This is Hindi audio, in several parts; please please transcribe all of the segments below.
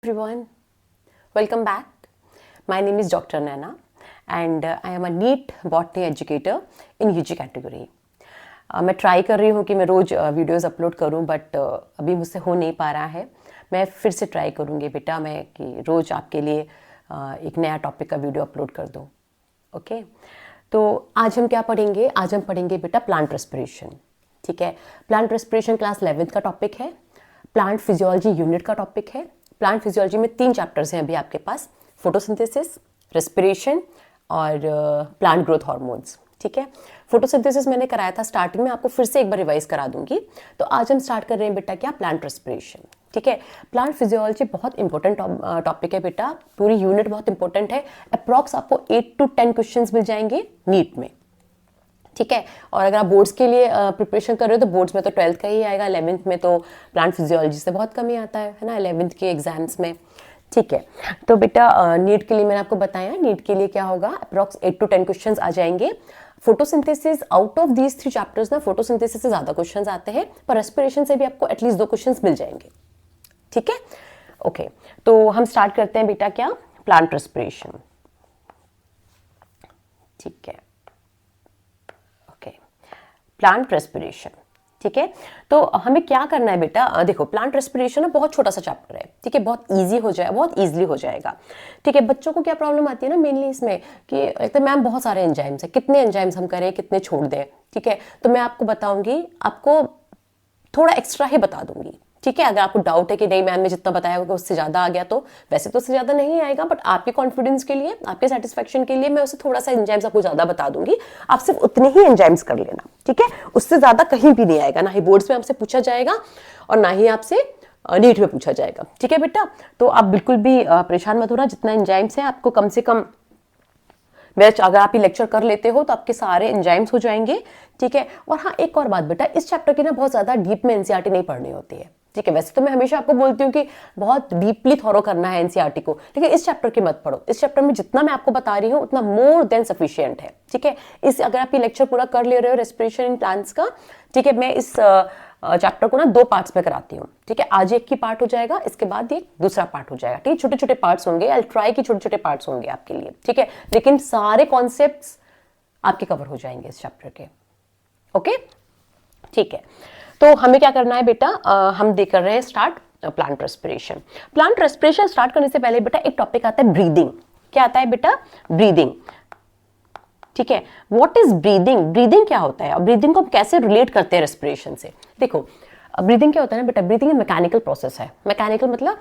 everyone, welcome back. My name is Dr. Naina and I am a NEET botany educator in UG category. मैं ट्राई कर रही हूँ कि मैं रोज़ वीडियोस अपलोड करूँ बट अभी मुझसे हो नहीं पा रहा है. मैं फिर से ट्राई करूँगी बेटा मैं कि रोज़ आपके लिए एक नया टॉपिक का वीडियो अपलोड कर दूँ. ओके तो आज हम क्या पढ़ेंगे? आज हम पढ़ेंगे बेटा प्लांट रेस्पिरेशन. ठीक है, प्लांट रेस्पिरेशन क्लास 11th का टॉपिक है. प्लांट फिजियोलॉजी यूनिट का टॉपिक है. प्लांट फिजियोलॉजी में 3 चैप्टर्स हैं अभी आपके पास, फोटोसिंथेसिस, रेस्पिरेशन और प्लांट ग्रोथ हार्मोन्स. ठीक है, फोटोसिंथेसिस मैंने कराया था स्टार्टिंग में, आपको फिर से एक बार रिवाइज करा दूंगी. तो आज हम स्टार्ट कर रहे हैं बेटा क्या? Plant respiration. ठीक है, प्लांट फिजियोलॉजी बहुत इंपॉर्टेंट टॉपिक है बेटा, पूरी यूनिट बहुत इंपॉर्टेंट है. अप्रॉक्स आपको 8 to 10 क्वेश्चंस मिल जाएंगे नीट में. ठीक है, और अगर आप बोर्ड्स के लिए प्रिपरेशन कर रहे हो तो बोर्ड्स में तो 12th का ही आएगा, 11th में तो प्लांट फिजियोलॉजी से बहुत कम ही आता है ना 11th के एग्जाम्स में. ठीक है, तो बेटा नीट के लिए मैंने आपको बताया, नीट के लिए क्या होगा, अप्रॉक्स 8 to 10 क्वेश्चंस आ जाएंगे. Photosynthesis out of these 3 chapters ना फोटोसिंथेसिस से ज्यादा क्वेश्चंस आते हैं, पर रेस्पिरेशन से भी आपको एटलीस्ट 2 क्वेश्चंस मिल जाएंगे. ठीक है, ओके तो हम स्टार्ट करते हैं बेटा क्या? Plant respiration. ठीक है, प्लांट रेस्पिरेशन. ठीक है, तो हमें क्या करना है बेटा? देखो प्लांट रेस्पिरेशन ना बहुत छोटा सा चैप्टर है. ठीक है, बहुत इजी हो जाए, बहुत इजीली हो जाएगा. ठीक है, बच्चों को क्या प्रॉब्लम आती है ना मेनली इसमें कि एक तो मैम बहुत सारे एंजाइम्स है, कितने एंजाइम्स हम करें, कितने छोड़ दें. ठीक है, तो मैं आपको बताऊंगी, आपको थोड़ा एक्स्ट्रा ही बता दूंगी. ठीक है, अगर आपको डाउट है कि नहीं मैम ने जितना बताया होगा उससे ज्यादा आ गया, तो वैसे तो उससे ज्यादा नहीं आएगा, बट आपके कॉन्फिडेंस के लिए, आपके सेटिस्फेक्शन के लिए मैं उससे थोड़ा सा एंजाइम्स आपको ज्यादा बता दूंगी. आप सिर्फ उतने ही एंजाइम्स कर लेना. ठीक है, उससे ज्यादा कहीं भी नहीं आएगा, ना ही बोर्ड्स में आपसे पूछा जाएगा और ना ही आपसे नीट में पूछा जाएगा. ठीक है बेटा, तो आप बिल्कुल भी परेशान मत होना. जितना एंजाइम्स है आपको कम से कम, अगर आप ये लेक्चर कर लेते हो तो आपके सारे एंजाइम्स हो जाएंगे. ठीक है, और हाँ एक और बात बेटा, इस चैप्टर की ना बहुत ज्यादा डीप में एनसीईआरटी नहीं पढ़नी होती है. ठीक है, वैसे तो मैं हमेशा आपको बोलती हूँ कि बहुत डीपली थॉरो करना है एनसीईआरटी को, लेकिन इस चैप्टर की मत पढ़ो. इस चैप्टर में जितना मैं आपको बता रही हूँ उतना मोर देन सफिशिएंट है. ठीक है, इस अगर आप ये लेक्चर पूरा कर ले रहे हो रेस्पिरेशन इन प्लांट्स का, ठीक है, मैं इस चैप्टर को ना 2 पार्ट्स में कराती हूँ. ठीक है, आज एक की पार्ट हो जाएगा, इसके बाद एक दूसरा पार्ट हो जाएगा. ठीक है, छोटे छोटे पार्ट्स होंगे, आई ट्राई की छोटे छोटे पार्ट्स होंगे आपके लिए. ठीक है, लेकिन सारे कॉन्सेप्ट्स आपके कवर हो जाएंगे इस चैप्टर के. ओके ठीक है, तो हमें क्या करना है बेटा? हम देख कर रहे हैं start plant respiration. Plant respiration start करने से पहले बेटा एक टॉपिक आता है ब्रीदिंग. क्या आता है बेटा? ब्रीदिंग. ठीक है, व्हाट इज ब्रीदिंग? ब्रीदिंग क्या होता है और ब्रीदिंग को हम कैसे रिलेट करते हैं रेस्पिरेशन से? देखो ब्रीदिंग क्या होता है ना बेटा, ब्रीदिंग एक मैकेनिकल प्रोसेस है. मैकेनिकल मतलब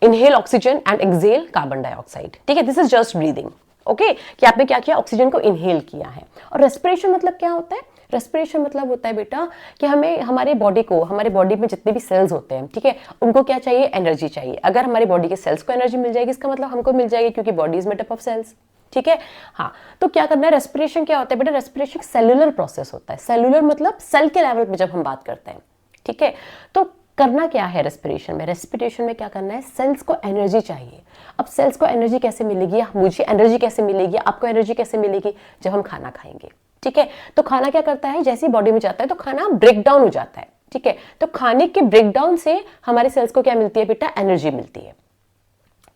inhale oxygen and exhale carbon dioxide. ठीक है, this is just breathing. Okay, कि आपने क्या किया? ऑक्सीजन को इनहेल किया है. और रेस्पिरेशन मतलब क्या होता है? रेस्पिरेशन मतलब होता है बेटा कि हमें हमारे बॉडी को, हमारे बॉडी में जितने भी सेल्स होते हैं, ठीक है, उनको क्या चाहिए? एनर्जी चाहिए. अगर हमारी बॉडी के सेल्स को एनर्जी मिल जाएगी, इसका मतलब हमको मिल जाएगी, क्योंकि body is made up of cells. ठीक है, हाँ, तो क्या करना है? रेस्पिरेशन क्या होता है बेटा? रेस्पिरेशन सेलुलर प्रोसेस होता है. सेलुलर मतलब सेल के लेवल पे जब हम बात करते हैं. ठीक है, तो करना क्या है रेस्पिरेशन में? रेस्पिरेशन में क्या करना है? सेल्स को एनर्जी चाहिए. अब सेल्स को एनर्जी कैसे मिलेगी? मुझे एनर्जी कैसे मिलेगी? आपको एनर्जी कैसे मिलेगी? जब हम खाना खाएंगे. ठीक है, तो खाना क्या करता है? जैसे ही बॉडी में जाता है तो खाना ब्रेक डाउन हो जाता है. ठीक है, तो खाने के ब्रेक डाउन से हमारे सेल्स को क्या मिलती है बेटा? एनर्जी मिलती है.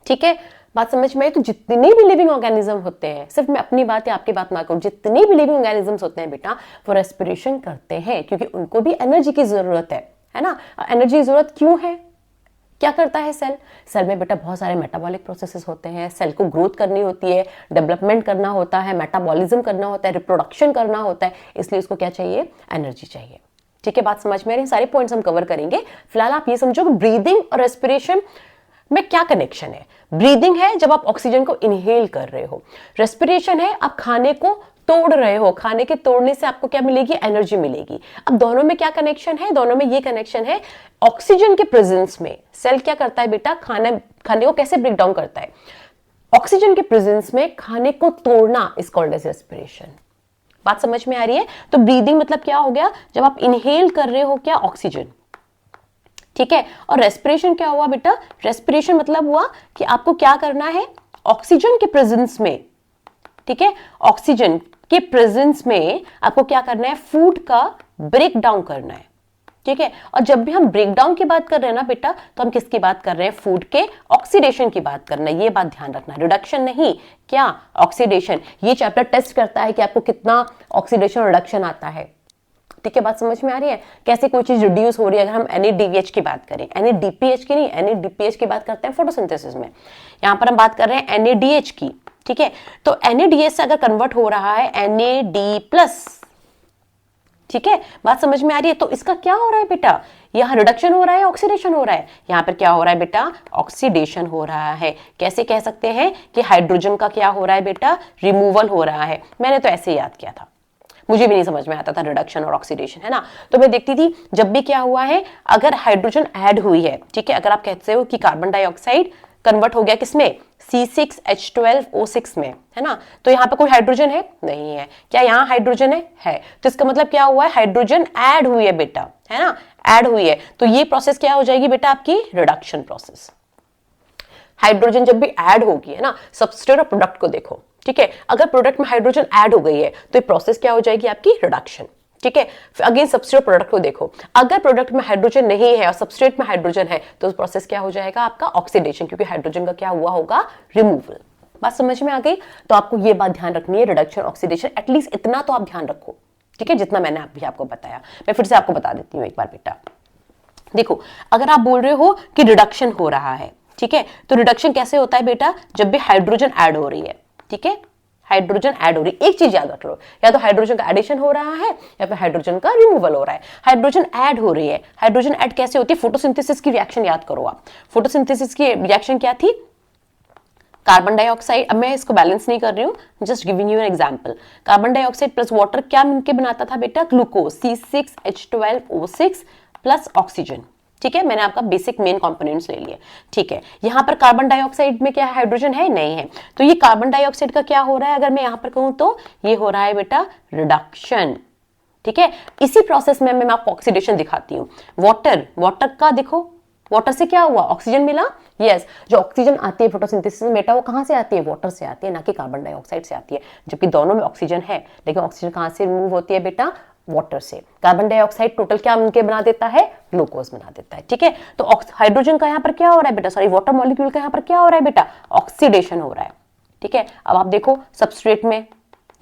ठीक है, बात समझ में आई? तो जितने भी लिविंग ऑर्गेनिज्म होते हैं, सिर्फ मैं अपनी बात या आपकी बात ना करूं, जितने भी लिविंग ऑर्गेनिजम्स होते हैं बेटा वो रेस्पिरेशन करते हैं, क्योंकि उनको भी एनर्जी की जरूरत है ना. एनर्जी की जरूरत क्यों है? क्या करता है सेल? सेल में बेटा बहुत सारे मेटाबॉलिक प्रोसेसेस होते हैं. सेल को ग्रोथ करनी होती है, डेवलपमेंट करना होता है, मेटाबॉलिज्म करना होता है, रिप्रोडक्शन करना होता है, इसलिए उसको क्या चाहिए? एनर्जी चाहिए. ठीक है, बात समझ में आ रही है? सारे पॉइंट्स हम कवर करेंगे. फिलहाल आप ये समझो कि ब्रीदिंग और रेस्पिरेशन में क्या कनेक्शन है. ब्रीदिंग है जब आप ऑक्सीजन को इनहेल कर रहे हो. रेस्पिरेशन है आप खाने को तोड़ रहे हो, खाने के तोड़ने से आपको क्या मिलेगी? एनर्जी मिलेगी. अब दोनों में क्या कनेक्शन है? दोनों में ये कनेक्शन है, ऑक्सीजन के प्रेजेंस में सेल क्या करता है बेटा? खाने को कैसे ब्रेक डाउन करता है? ऑक्सीजन के प्रेजेंस में खाने को तोड़ना इज कॉल्ड एज रेस्पिरेशन. बात समझ में आ रही है? तो ब्रीदिंग मतलब क्या हो गया? जब आप इनहेल कर रहे हो क्या? ऑक्सीजन. ठीक है, और रेस्पिरेशन क्या हुआ बेटा? रेस्पिरेशन मतलब हुआ कि आपको क्या करना है? ऑक्सीजन के प्रेजेंस में, ठीक है, ऑक्सीजन के प्रेजेंस में आपको क्या करना है? फूड का ब्रेक डाउन करना है. ठीक है। और जब भी हम ब्रेक डाउन की बात कर रहे हैं ना बेटा, तो हम किसकी बात कर रहे हैं? फूड के ऑक्सीडेशन की बात करना है, ये बात ध्यान रखना। रिडक्शन नहीं, क्या? ऑक्सीडेशन। ये चैप्टर टेस्ट करता है कि आपको कितना ऑक्सीडेशन रिडक्शन आता है। ठीक है, बात समझ में आ रही है? कैसे कोई चीज रिड्यूस हो रही है। अगर हम NADPH की बात करें, NADPH की नहीं, NADPH की बात करते हैं फोटोसिंथेसिस में। यहां पर हम बात कर रहे हैं NADH की। ठीक है, तो NADH से अगर कन्वर्ट हो रहा है NAD+, ठीक है, बात समझ में आ रही है? तो इसका क्या हो रहा है बेटा? यहाँ रिडक्शन हो रहा है, ऑक्सीडेशन हो रहा है? यहाँ पर क्या हो रहा है बेटा? ऑक्सीडेशन हो रहा है। कैसे कह सकते हैं कि हाइड्रोजन का क्या हो रहा है बेटा? रिमूवल हो रहा है। मैंने तो ऐसे याद किया था, मुझे भी नहीं समझ में आता था रिडक्शन और ऑक्सीडेशन, है ना। तो मैं देखती थी जब भी क्या हुआ है, अगर हाइड्रोजन ऐड हुई है, ठीक है, अगर आप कहते हो कि कार्बन डाइऑक्साइड कन्वर्ट हो गया किसमें? C6H12O6 में, है ना। तो यहाँ पे कोई हाइड्रोजन है? नहीं है। क्या यहाँ हाइड्रोजन है? तो इसका मतलब क्या हुआ है? हाइड्रोजन ऐड हुई है बेटा, है ना, ऐड हुई है। तो ये प्रोसेस क्या हो जाएगी बेटा? आपकी रिडक्शन प्रोसेस। हाइड्रोजन जब भी ऐड होगी, है ना, सबस्ट्रेट और प्रोडक्ट को देखो, ठीक है, अगर प्रोडक्ट में हाइड्रोजन ऐड हो गई है तो ये प्रोसेस क्या हो जाएगी? आपकी रिडक्शन। ठीक है, अगेन सबस्ट्रेट प्रोडक्ट को देखो, अगर प्रोडक्ट में हाइड्रोजन नहीं है और सबस्ट्रेट में हाइड्रोजन है तो प्रोसेस क्या हो जाएगा? आपका ऑक्सीडेशन, क्योंकि हाइड्रोजन का क्या हुआ होगा? रिमूवल। बात समझ में आ गई? तो आपको ये बात ध्यान रखनी है, रिडक्शन ऑक्सीडेशन, एटलीस्ट इतना तो आप ध्यान रखो, ठीक है, जितना मैंने अभी आपको बताया। मैं फिर से आपको बता देती हूँ एक बार बेटा। देखो, अगर आप बोल रहे हो कि रिडक्शन हो रहा है, ठीक है, तो रिडक्शन कैसे होता है बेटा? जब भी हाइड्रोजन ऐड हो रही है, ठीक है, हाइड्रोजन ऐड हो रही है। एक चीज याद रख लो, या तो हाइड्रोजन का एडिशन हो रहा है या फिर हाइड्रोजन का रिमूवल हो रहा है। हाइड्रोजन ऐड हो रही है। हाइड्रोजन ऐड कैसे होती है? फोटोसिंथेसिस की रिएक्शन याद करो आप। फोटोसिंथेसिस की रिएक्शन क्या थी? कार्बन डाइऑक्साइड, अब मैं इसको बैलेंस नहीं कर रही हूँ, just giving you an example. Carbon dioxide plus water क्या मिलकर बनाता था बेटा? Glucose, C6H12O6 plus oxygen. ठीक है, मैंने आपका बेसिक मेन कंपोनेंट्स ले लिए। ठीक है, यहां पर कार्बन डाइऑक्साइड में क्या है? हाइड्रोजन है? नहीं है। तो ये कार्बन डाइऑक्साइड का क्या हो रहा है? अगर मैं यहां पर कहूं तो ये हो रहा है बेटा रिडक्शन। ठीक है, इसी प्रोसेस में मैं आपको ऑक्सीडेशन दिखाती हूँ। वाटर, वाटर का देखो, वाटर से क्या हुआ? ऑक्सीजन मिला। यस, जो ऑक्सीजन आती है फोटोसिंथेसिस में बेटा, वो कहां से आती है? वाटर से आती है, ना कि कार्बन डाइऑक्साइड से आती है। जबकि दोनों में ऑक्सीजन है, लेकिन ऑक्सीजन कहां से रिमूव होती है बेटा? वाटर से। कार्बन डाइऑक्साइड टोटल क्या मिलकर बना देता है? ग्लूकोज बना देता है। ठीक है, तो हाइड्रोजन का यहाँ पर क्या हो रहा है बेटा? सॉरी, वाटर मॉलिक्यूल का यहाँ पर क्या हो रहा है बेटा? ऑक्सीडेशन हो रहा है। ठीक है, अब आप देखो सबस्ट्रेट में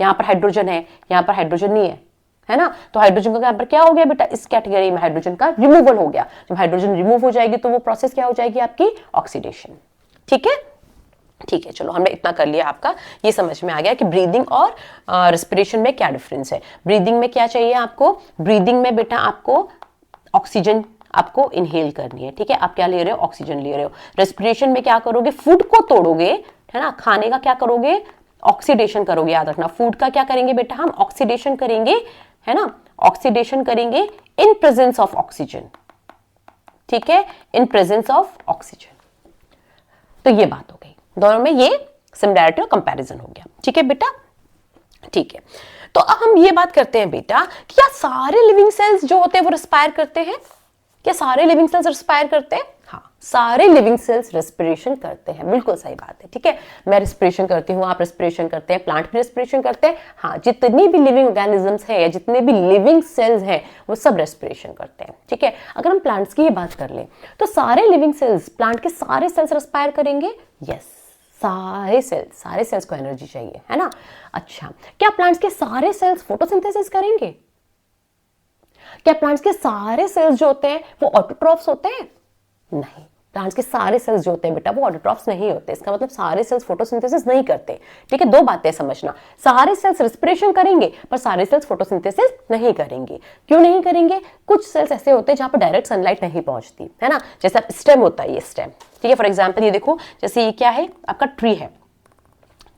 यहाँ पर हाइड्रोजन है, यहाँ पर हाइड्रोजन नहीं है ना। तो हाइड्रोजन का यहाँ पर क्या हो गया बेटा? इस कैटेगरी में हाइड्रोजन का रिमूवल हो गया। जब हाइड्रोजन रिमूव हो जाएगी तो वो प्रोसेस क्या हो जाएगी? आपकी ऑक्सीडेशन। ठीक है, ठीक है, चलो हमने इतना कर लिया। आपका ये समझ में आ गया कि ब्रीदिंग और रेस्पिरेशन में क्या डिफरेंस है। ब्रीदिंग में क्या चाहिए आपको? ब्रीदिंग में बेटा आपको ऑक्सीजन आपको इनहेल करनी है। ठीक है, आप क्या ले रहे हो? ऑक्सीजन ले रहे हो। रेस्पिरेशन में क्या करोगे? फूड को तोड़ोगे, है ना, खाने का क्या करोगे? ऑक्सीडेशन करोगे। याद रखना, फूड का क्या करेंगे बेटा? हम ऑक्सीडेशन करेंगे, है ना, ऑक्सीडेशन करेंगे इन प्रेजेंस ऑफ ऑक्सीजन। ठीक है, इन प्रेजेंस ऑफ ऑक्सीजन। तो ये बात हो गई, दोनों में ये सिमिलैरिटी और कंपैरिजन हो गया। ठीक है बेटा, ठीक है। तो अब हम ये बात करते हैं बेटा कि क्या सारे लिविंग सेल्स जो होते हैं वो रेस्पायर करते हैं? क्या सारे लिविंग सेल्स रेस्पायर करते हैं? हाँ, सारे लिविंग सेल्स रेस्पिरेशन करते हैं। बिल्कुल सही बात है। ठीक है, मैं रेस्पिरेशन करती हूँ, आप रेस्पिरेशन करते हैं, प्लांट भी रेस्पिरेशन करते हैं। हाँ, जितनी भी लिविंग ऑर्गेनिजम्स हैं या जितने भी लिविंग सेल्स हैं वो सब रेस्पिरेशन करते हैं। ठीक है, अगर हम प्लांट्स की बात कर लें तो सारे लिविंग सेल्स, प्लांट के सारे सेल्स रेस्पायर करेंगे। यस, सारे सेल्स को एनर्जी चाहिए, है ना। अच्छा, क्या प्लांट्स के सारे सेल्स फोटोसिंथेसिस करेंगे? क्या प्लांट्स के सारे सेल्स जो होते हैं वो ऑटोट्रॉफ्स होते हैं? नहीं, प्लांट्स के सारे सेल्स जो होते हैं बेटा वो ऑटोट्रॉफ्स नहीं होते। इसका मतलब सारे सेल्स फोटोसिंथेसिस नहीं करते। ठीक है, दो बातें समझना, सारे सेल्स रेस्पिरेशन करेंगे पर सारे सेल्स फोटोसिंथेसिस नहीं करेंगे। क्यों नहीं करेंगे? कुछ सेल्स ऐसे होते हैं जहां पर डायरेक्ट सनलाइट नहीं पहुंचती, है ना। जैसा स्टेम होता है, ये स्टेम, ठीक है, फॉर एग्जाम्पल ये देखो, जैसे ये क्या है? आपका ट्री है।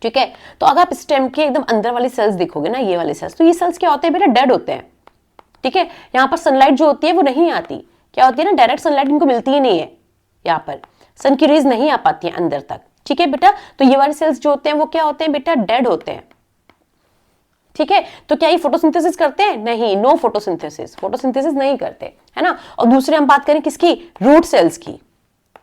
ठीक है, तो अगर आप स्टेम के एकदम अंदर वाली सेल्स देखोगे ना, ये वाले सेल्स, तो ये सेल्स क्या होते हैं बेटा? डेड होते हैं। ठीक है, यहाँ पर सनलाइट जो होती है वो नहीं आती। क्या होती है ना, डायरेक्ट सनलाइट इनको मिलती ही नहीं है, यहाँ पर सन की रेज नहीं आ पाती है अंदर तक। ठीक है बेटा, तो ये वाले सेल्स जो होते हैं वो क्या होते हैं बेटा? डेड होते हैं। ठीक है, तो क्या ये फोटोसिंथेसिस करते हैं? नहीं, नो फोटोसिंथेसिस, फोटोसिंथेसिस नहीं करते, है ना। और दूसरे हम बात करें किसकी? रूट सेल्स की,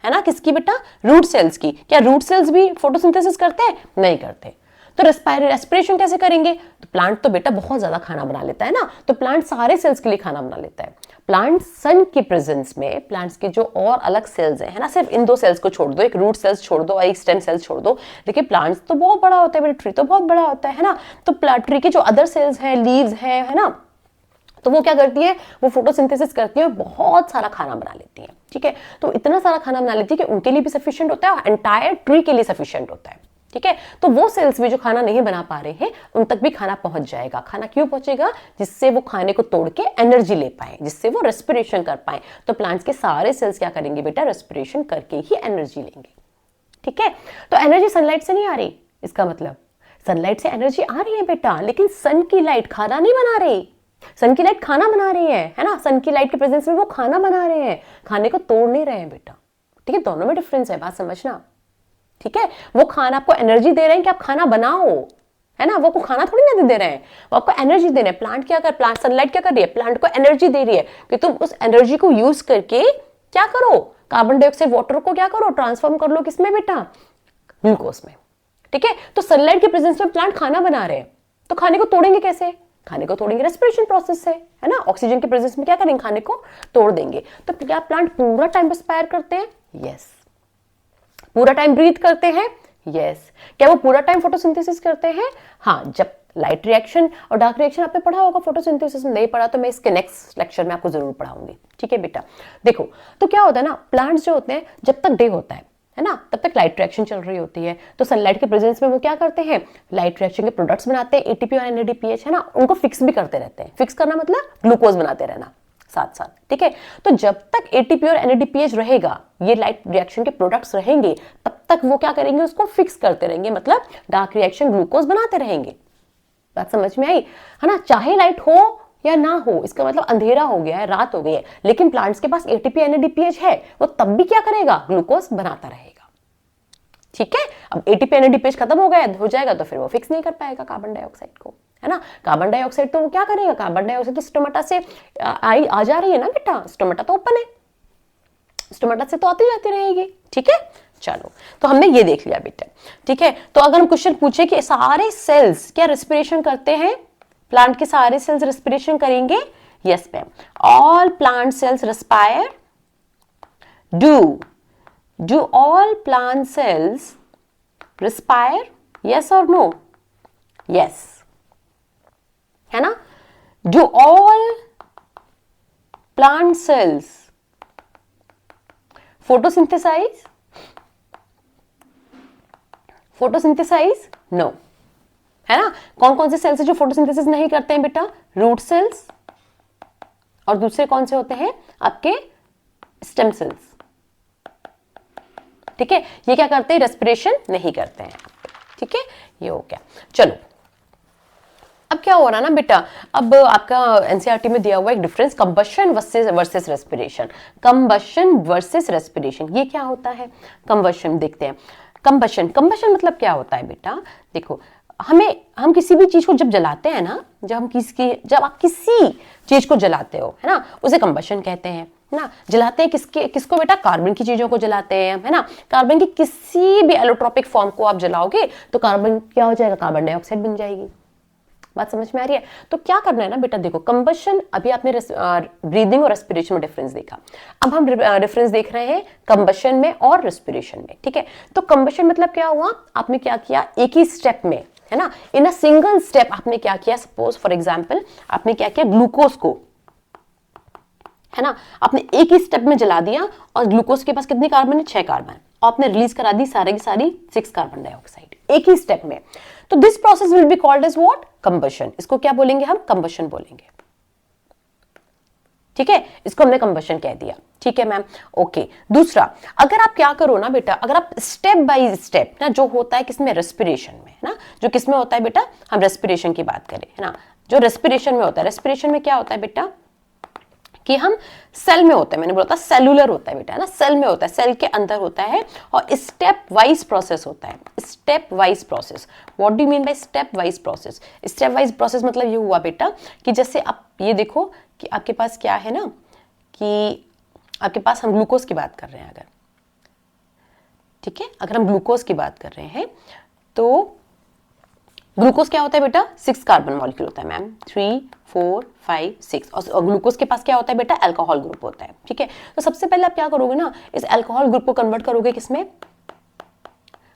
है ना। किसकी बेटा? रूट सेल्स की। क्या रूट सेल्स भी फोटोसिंथेसिस करते हैं? नहीं करते। तो रेस्पिरेशन कैसे करेंगे? तो प्लांट तो बेटा बहुत ज्यादा खाना बना लेता है ना, तो प्लांट सारे सेल्स के लिए खाना बना लेता है। प्लांट सन की प्रेजेंस में प्लांट्स के जो और अलग सेल्स हैं, है ना, सिर्फ इन 2 सेल्स को छोड़ दो, एक रूट सेल्स छोड़ दो और एक स्टेम सेल्स छोड़ दो। देखिए प्लांट्स तो बहुत बड़ा होता है, ट्री तो बहुत बड़ा होता है ना, तो ट्री के जो अदर सेल्स हैं, लीव्स हैं, है ना, तो वो क्या करती है, वो फोटोसिंथेसिस करती है और बहुत सारा खाना बना लेती है। ठीक है, तो इतना सारा खाना बना लेती है कि उनके लिए भी सफिशिएंट होता है और एंटायर ट्री के लिए सफिशिएंट होता है। ठीक है, तो वो सेल्स भी जो खाना नहीं बना पा रहे हैं उन तक भी खाना पहुंच जाएगा। खाना क्यों पहुंचेगा? जिससे वो खाने को तोड़ के एनर्जी ले पाए, जिससे वो रेस्पिरेशन कर पाए। तो प्लांट्स के सारे सेल्स क्या करेंगे बेटा? रेस्पिरेशन करके ही एनर्जी लेंगे। ठीक है, तो एनर्जी सनलाइट से नहीं आ रही, इसका मतलब सनलाइट से एनर्जी आ रही है बेटा, लेकिन सन की लाइट खाना नहीं बना रही। सन की लाइट खाना बना रही है ना, सन की लाइट के प्रेजेंस में वो खाना बना रहे हैं, खाने को तोड़ नहीं रहे हैं बेटा। ठीक है, दोनों में डिफरेंस है, बात समझना। ठीक है, वो खाना आपको एनर्जी दे रहे हैं कि आप खाना बनाओ, है ना, वो को खाना थोड़ी ना दे रहे हैं, वो आपको एनर्जी दे रहे हैं। प्लांट क्या कर, प्लांट सनलाइट क्या कर रही है? प्लांट को एनर्जी दे रही है कि तुम उस एनर्जी को यूज करके क्या करो, कार्बन डाइऑक्साइड वाटर को क्या करो, ट्रांसफॉर्म कर लो किसमें बेटा? ग्लूकोज में। ठीक है, तो सनलाइट के प्रेजेंस में प्लांट खाना बना रहे हैं, तो खाने को तोड़ेंगे कैसे? खाने को तोड़ेंगे रेस्पिरेशन प्रोसेस से, है ना, ऑक्सीजन के प्रेजेंस में क्या करेंगे? खाने को तोड़ देंगे। तो क्या प्लांट पूरा टाइम रेस्पायर करते हैं? यस। पूरा टाइम ब्रीथ करते हैं? यस। क्या वो पूरा टाइम फोटोसिंथेसिस करते हैं? हाँ, जब लाइट रिएक्शन और डार्क रिएक्शन आपने पढ़ा होगा फोटोसिंथेसिस में, नहीं पढ़ा तो मैं इसके नेक्स्ट लेक्चर में आपको जरूर पढ़ाऊंगी। ठीक है बेटा, देखो तो क्या होता है ना, प्लांट्स जो होते हैं जब तक डे होता है ना, तब तक लाइट रिएक्शन चल रही होती है। तो सनलाइट के प्रेजेंस में वो क्या करते हैं? लाइट रिएक्शन के प्रोडक्ट्स बनाते हैं, एटीपी और एनएडीपीएच, है ना, उनको फिक्स भी करते रहते हैं। फिक्स करना मतलब ग्लूकोज बनाते रहना साथ साथ। ठीक है, तो जब तक एटीपी और एनएडीपीएच रहेगा, ये लाइट रिएक्शन के प्रोडक्ट्स रहेंगे, तब तक वो क्या करेंगे? उसको फिक्स करते रहेंगे, मतलब डार्क रिएक्शन ग्लूकोज बनाते रहेंगे। बात समझ में आई, है ना? चाहे लाइट हो या ना हो, इसका मतलब अंधेरा हो गया है, रात हो गई है, लेकिन प्लांट्स के पास एटीपी एनएडीपीएच है, वो तब भी क्या करेगा? ग्लूकोज बनाता रहेगा। ठीक है, अब एटीपी एनएडीपीएच खत्म हो जाएगा तो फिर वो फिक्स नहीं कर पाएगा कार्बन डाइऑक्साइड को, है ना। कार्बन डाइऑक्साइड तो वो क्या करेगा? कार्बन डाइऑक्साइड तो स्टोमेटा से आ जा रही है ना बेटा, स्टोमेटा तो ओपन है, स्टोमेटा से तो आती जाती रहेगी। ठीक है, चलो तो हमने ये देख लिया बेटा। ठीक है, तो अगर हम क्वेश्चन पूछे कि सारे सेल्स क्या रेस्पिरेशन करते हैं, प्लांट के सारे सेल्स रेस्पिरेशन करेंगे? Yes ma'am, all plant cells respire. Do all plant cells respire? Yes or no? Yes. है ना? Do all plant cells photosynthesize? Photosynthesize? No. है ना? कौन कौन से सेल्स है जो फोटोसिंथेसिस नहीं करते हैं बेटा? रूट सेल्स, और दूसरे कौन से होते हैं? आपके स्टेम सेल्स। ठीक है, ये क्या करते हैं? रेस्पिरेशन नहीं करते हैं। ठीक है, ये हो गया। चलो अब क्या हो रहा है ना बेटा, अब आपका एनसीईआरटी में दिया हुआ एक difference, combustion versus respiration. Combustion versus respiration, ये क्या होता है? कंबशन देखते हैं। कंबशन मतलब क्या होता है बेटा? देखो, हम किसी भी चीज को जब जलाते हैं ना, जब आप किसी चीज को जलाते हो, है ना, उसे कंबशन कहते हैं ना। जलाते हैं किसको बेटा? कार्बन की चीजों को जलाते हैं, है ना। कार्बन की किसी भी एलोट्रोपिक फॉर्म को आप जलाओगे तो कार्बन क्या हो जाएगा? कार्बन डाइऑक्साइड बन जाएगी। बात समझ में आ रही है? तो क्या करना है ना बेटा, देखो कंबशन, अभी आपने ब्रीदिंग और रेस्पिरेशन में डिफरेंस देखा, अब हम डिफरेंस देख रहे हैं कंबशन में और रेस्पिरेशन में। ठीक है, तो कंबशन मतलब क्या हुआ? आपने क्या किया? एक ही स्टेप में, है ना, इन अ सिंगल स्टेप आपने क्या किया? सपोज फॉर एग्जाम्पल आपने क्या किया? ग्लूकोज को, है ना, आपने एक ही स्टेप में जला दिया और ग्लूकोज के पास कितने कार्बन है? 6 कार्बन, और आपने रिलीज करा दी सारी की सारी 6 कार्बन डाइऑक्साइड एक ही स्टेप में। तो this process will be called as what? Combustion. इसको क्या बोलेंगे हम? कंबशन बोलेंगे। ठीक है, इसको हमने कंबशन कह दिया। ठीक है मैम, ओके। दूसरा, अगर आप क्या करो ना बेटा, अगर आप स्टेप बाय स्टेप ना, जो होता है किसमें? रेस्पिरेशन में, है ना, जो किसमें होता है बेटा? हम रेस्पिरेशन की बात करें, है ना, जो रेस्पिरेशन में होता है। रेस्पिरेशन में क्या होता है बेटा कि हम सेल में होते हैं, मैंने बोला था सेलुलर होता है बेटा, है ना, सेल में होता है, सेल के अंदर होता है, और स्टेप वाइज प्रोसेस होता है। Step wise process, what do you mean by step wise process? Step wise process मतलब ये हुआ बेटा कि जैसे आप ये देखो कि आपके पास क्या है ना, कि आपके पास, हम ग्लूकोज की बात कर रहे हैं अगर, ठीक है, अगर हम ग्लूकोज की बात कर रहे हैं तो ग्लूकोज क्या होता है बेटा, 6 कार्बन मॉलिक्यूल होता है मैम, 3 4 5 6, और ग्लूकोज के पास क्या होता है बेटा, अल्कोहल ग्रुप होता है। ठीक है, तो सबसे पहले आप क्या करोगे ना, इस अल्कोहल ग्रुप को कन्वर्ट करोगे किसमें,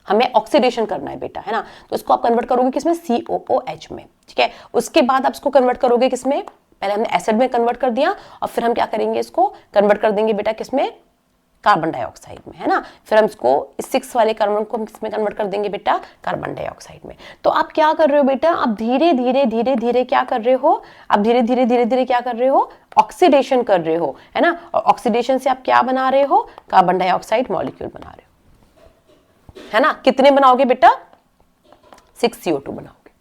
हमें ऑक्सीडेशन करना है बेटा, है ना, तो इसको आप कन्वर्ट करोगे किसमें, COOH में। ठीक है, उसके बाद आप इसको कन्वर्ट करोगे किसमें, पहले हमने एसिड में कन्वर्ट कर दिया और फिर हम क्या करेंगे, इसको कन्वर्ट कर देंगे बेटा किसमें, कार्बन डाइऑक्साइड में, है ना। फिर हम इसको इस 6 वाले कार्बन को किसमें कन्वर्ट कर देंगे बेटा, कार्बन डाइऑक्साइड में। तो आप क्या कर रहे हो बेटा, आप धीरे धीरे धीरे धीरे क्या कर रहे हो, आप धीरे धीरे धीरे धीरे क्या कर रहे हो, ऑक्सीडेशन कर रहे हो, है ना। और ऑक्सीडेशन से आप क्या बना रहे हो, कार्बन डाइऑक्साइड मॉलिक्यूल बना रहे हो, है ना। कितने बनाओगे बेटा, 6 CO2 बनाओगे,